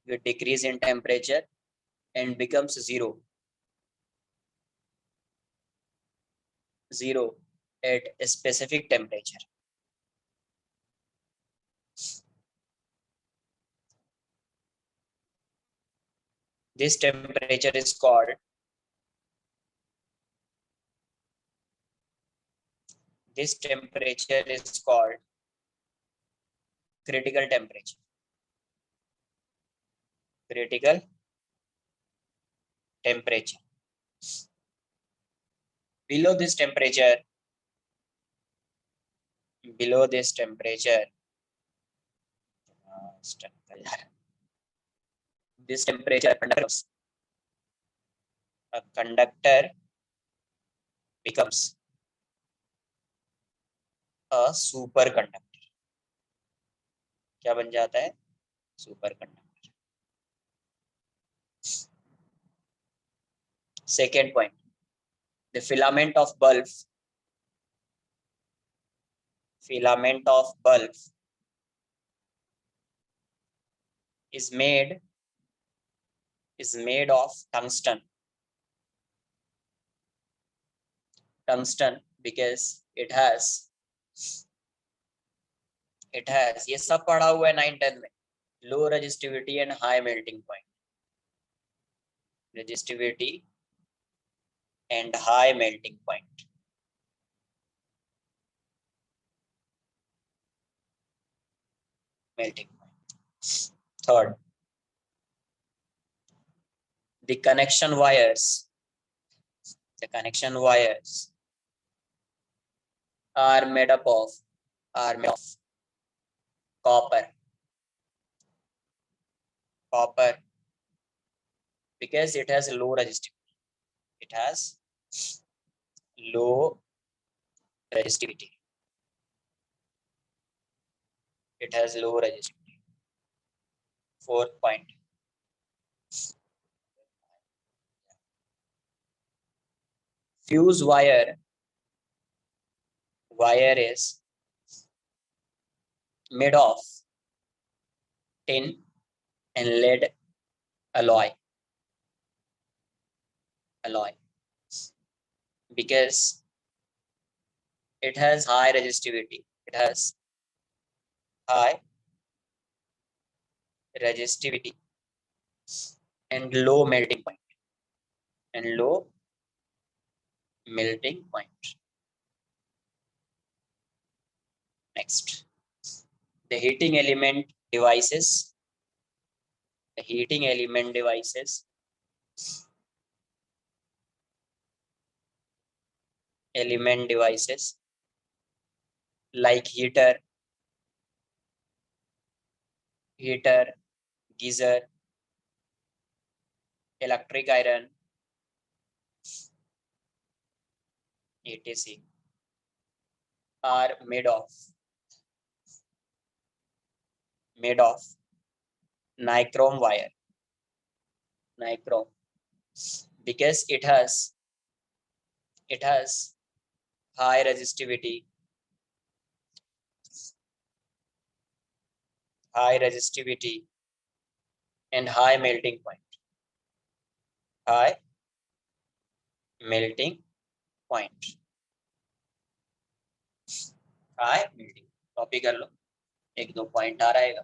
with decrease in temperature and becomes zero at a specific temperature. This temperature is called critical temperature. Critical temperature. Below this temperature, this temperature a conductor becomes a superconductor. क्या बन जाता है? Superconductor. Second point, the filament of bulb is made of tungsten because it has ये सब पढ़ा हुआ है 9, 10 में, low resistivity and high melting point, resistivity and high melting point. Third, the connection wires are made of copper because it has low resistivity. Fourth point, fuse wire is made of tin and lead alloy because it has high resistivity. And low melting point. Next, the heating element devices heating element devices, like heater, geyser, electric iron, etc. are made of nichrome wire, because it has high resistivity, and high melting point. Copy कर लो, एक दो पॉइंट आ रहेगा.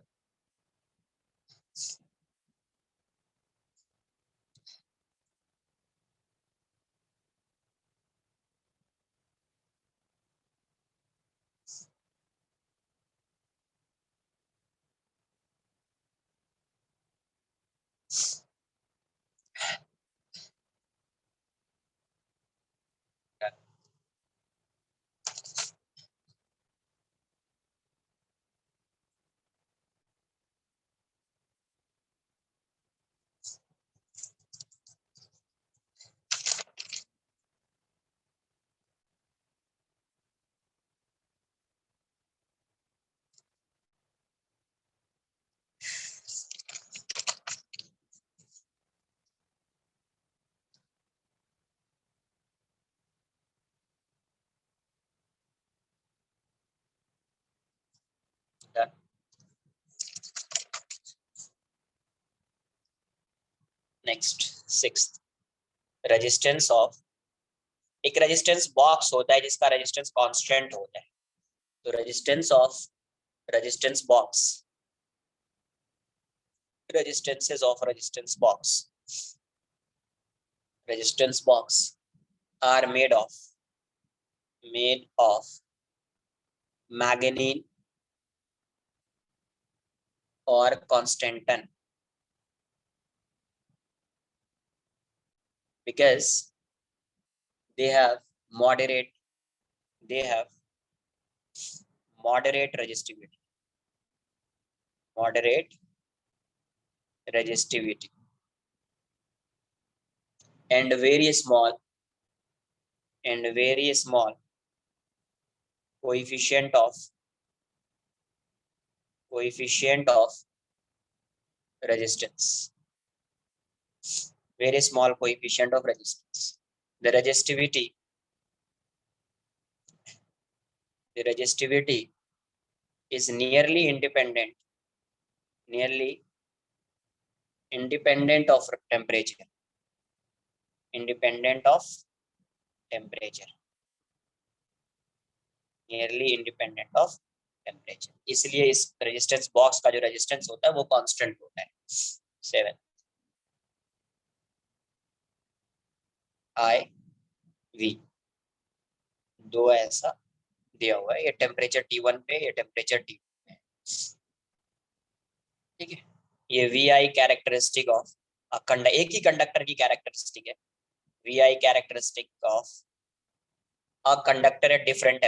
Next, sixth, resistance of. एक रेजिस्टेंस बॉक्स होता है जिसका रेजिस्टेंस कांस्टेंट होता है. तो resistance box, resistances of resistance box are made of manganese or constantan, because they have moderate resistivity, and very small coefficient of resistance. Very small coefficient of resistance. The resistivity is nearly independent of temperature. Nearly independent of temperature. इसलिए इस रेजिस्टेंस बॉक्स का जो रेजिस्टेंस होता है वो कांस्टेंट होता है. 7 IV, दो ऐसा दिया हुआ है, ये टेम्परेचर T1 पे, ये टेम्परेचर T2 पे. ठीक है, ये VI कैरेक्टरिस्टिक ऑफ एक ही कंडक्टर की कैरेक्टरिस्टिक है. VI characteristic of a conductor at different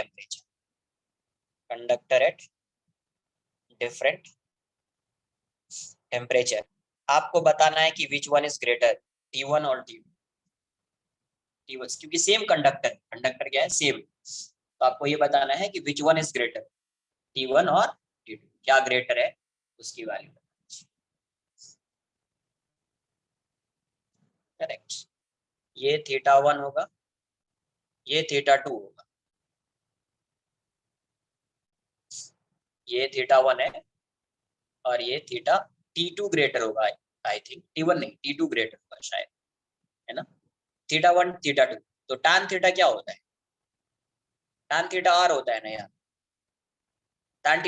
temperature. आपको बताना है कि which one is greater, T1 और T2. क्योंकि सेम कंडक्टर क्या है, सेम. तो आपको ये बताना है कि which one is greater, T1 और T2. क्या ग्रेटर है उसकी वैल्यू. करेक्ट. ये θ1 होगा, ये θ2 होगा. ये θ1 है और ये T2 ग्रेटर होगा. आई थिंक T1 नहीं, T2 ग्रेटर होगा शायद, है ना. θ1 θ2. तो tan थीटा क्या होता है, tan थीटा R होता है ना यार. tan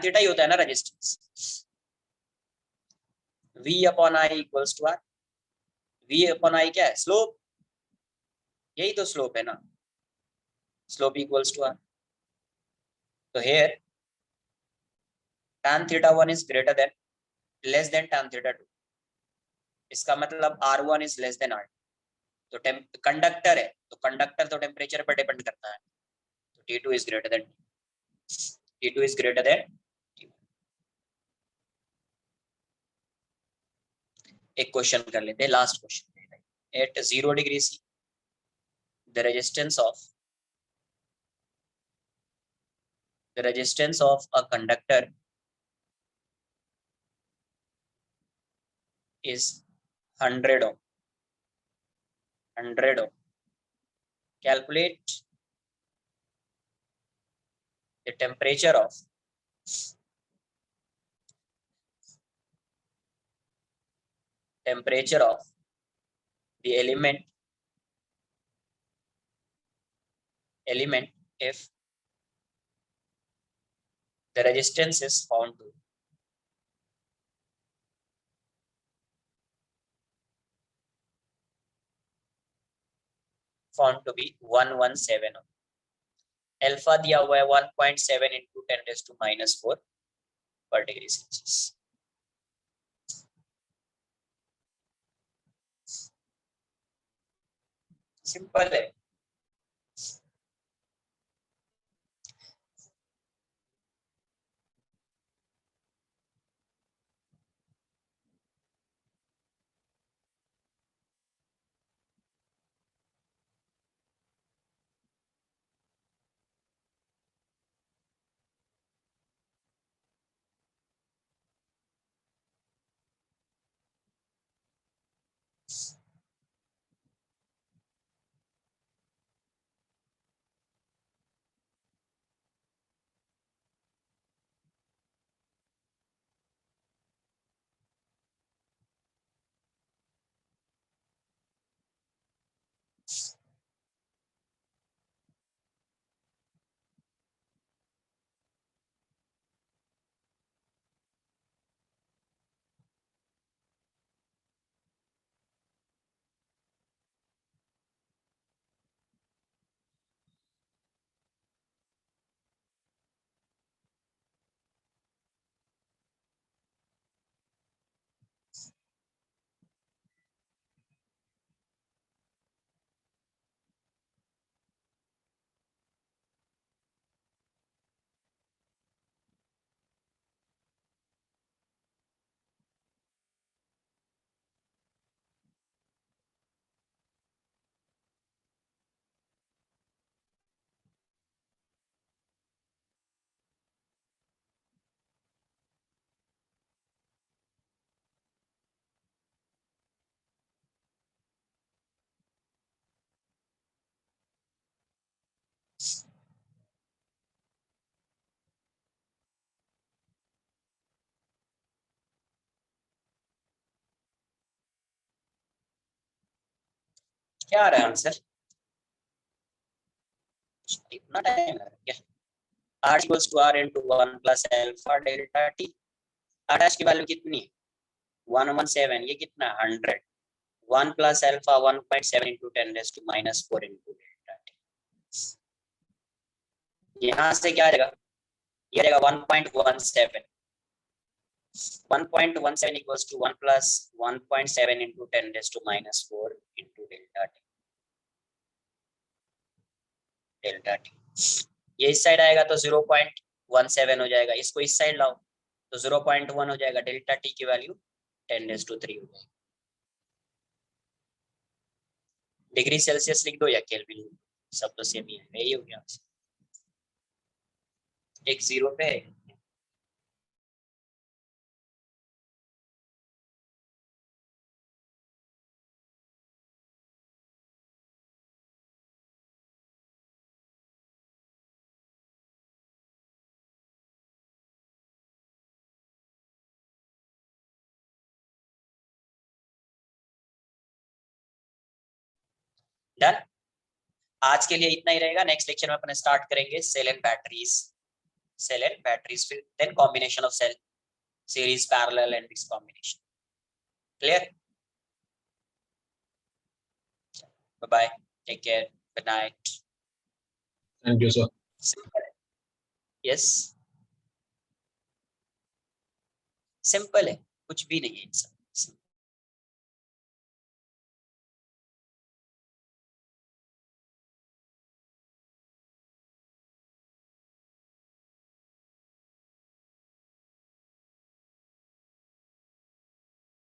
थीटा ही होता है ना resistance. V/I equals to R. V/I क्या है, स्लोप. यही तो स्लोप है ना, स्लोप इक्वल्स टू R. तो here tan θ1 is greater than, less than tan θ2. इसका मतलब R1 is less than R2। तो कंडक्टर है तो कंडक्टर तो टेम्परेचर पर डिपेंड करता है, तो T2 is greater than T2 is greater than T1। एक क्वेश्चन कर लेते हैं, last question. At 0 degree C the resistance of a conductor is 100 ohm। 100 ohm। Calculate the temperature of the element if the resistance is found to be 117 ohm। Alpha दिया हुआ है 1.7 into 10⁻⁴ per degree Celsius। Simple है। क्या आ रहा है आंसर? इतना टाइम लग रहा है क्या? R equals to R into 1 plus alpha delta T। R की वैल्यू कितनी है? 117। ये कितना? 100। 1 plus alpha 1.7 into 10⁻⁴ into delta T। यहाँ से क्या आ जाएगा? ये आ जाएगा 1.17। 1.17 equals to 1 plus 1.7 into 10⁻⁴ into delta T। Delta T ये इस साइड आएगा तो 0.17 हो जाएगा, इसको इस साइड लाओ तो 0.1 हो जाएगा। डेल्टा T की वैल्यू 10⁻³ हो जाएगी। डिग्री सेल्सियस लिख दो या केल्विन, सब तो सेम ही है, यही हो गया। एक 0 पे है। डन। आज के लिए इतना ही रहेगा। नेक्स्ट लेक्चर में अपन स्टार्ट करेंगे सेल एंड बैटरीज, फिर then combination of cell, series, parallel and mix combination. Clear? Bye bye, take care, good night. Thank you sir. Yes, simple है, कुछ भी नहीं है।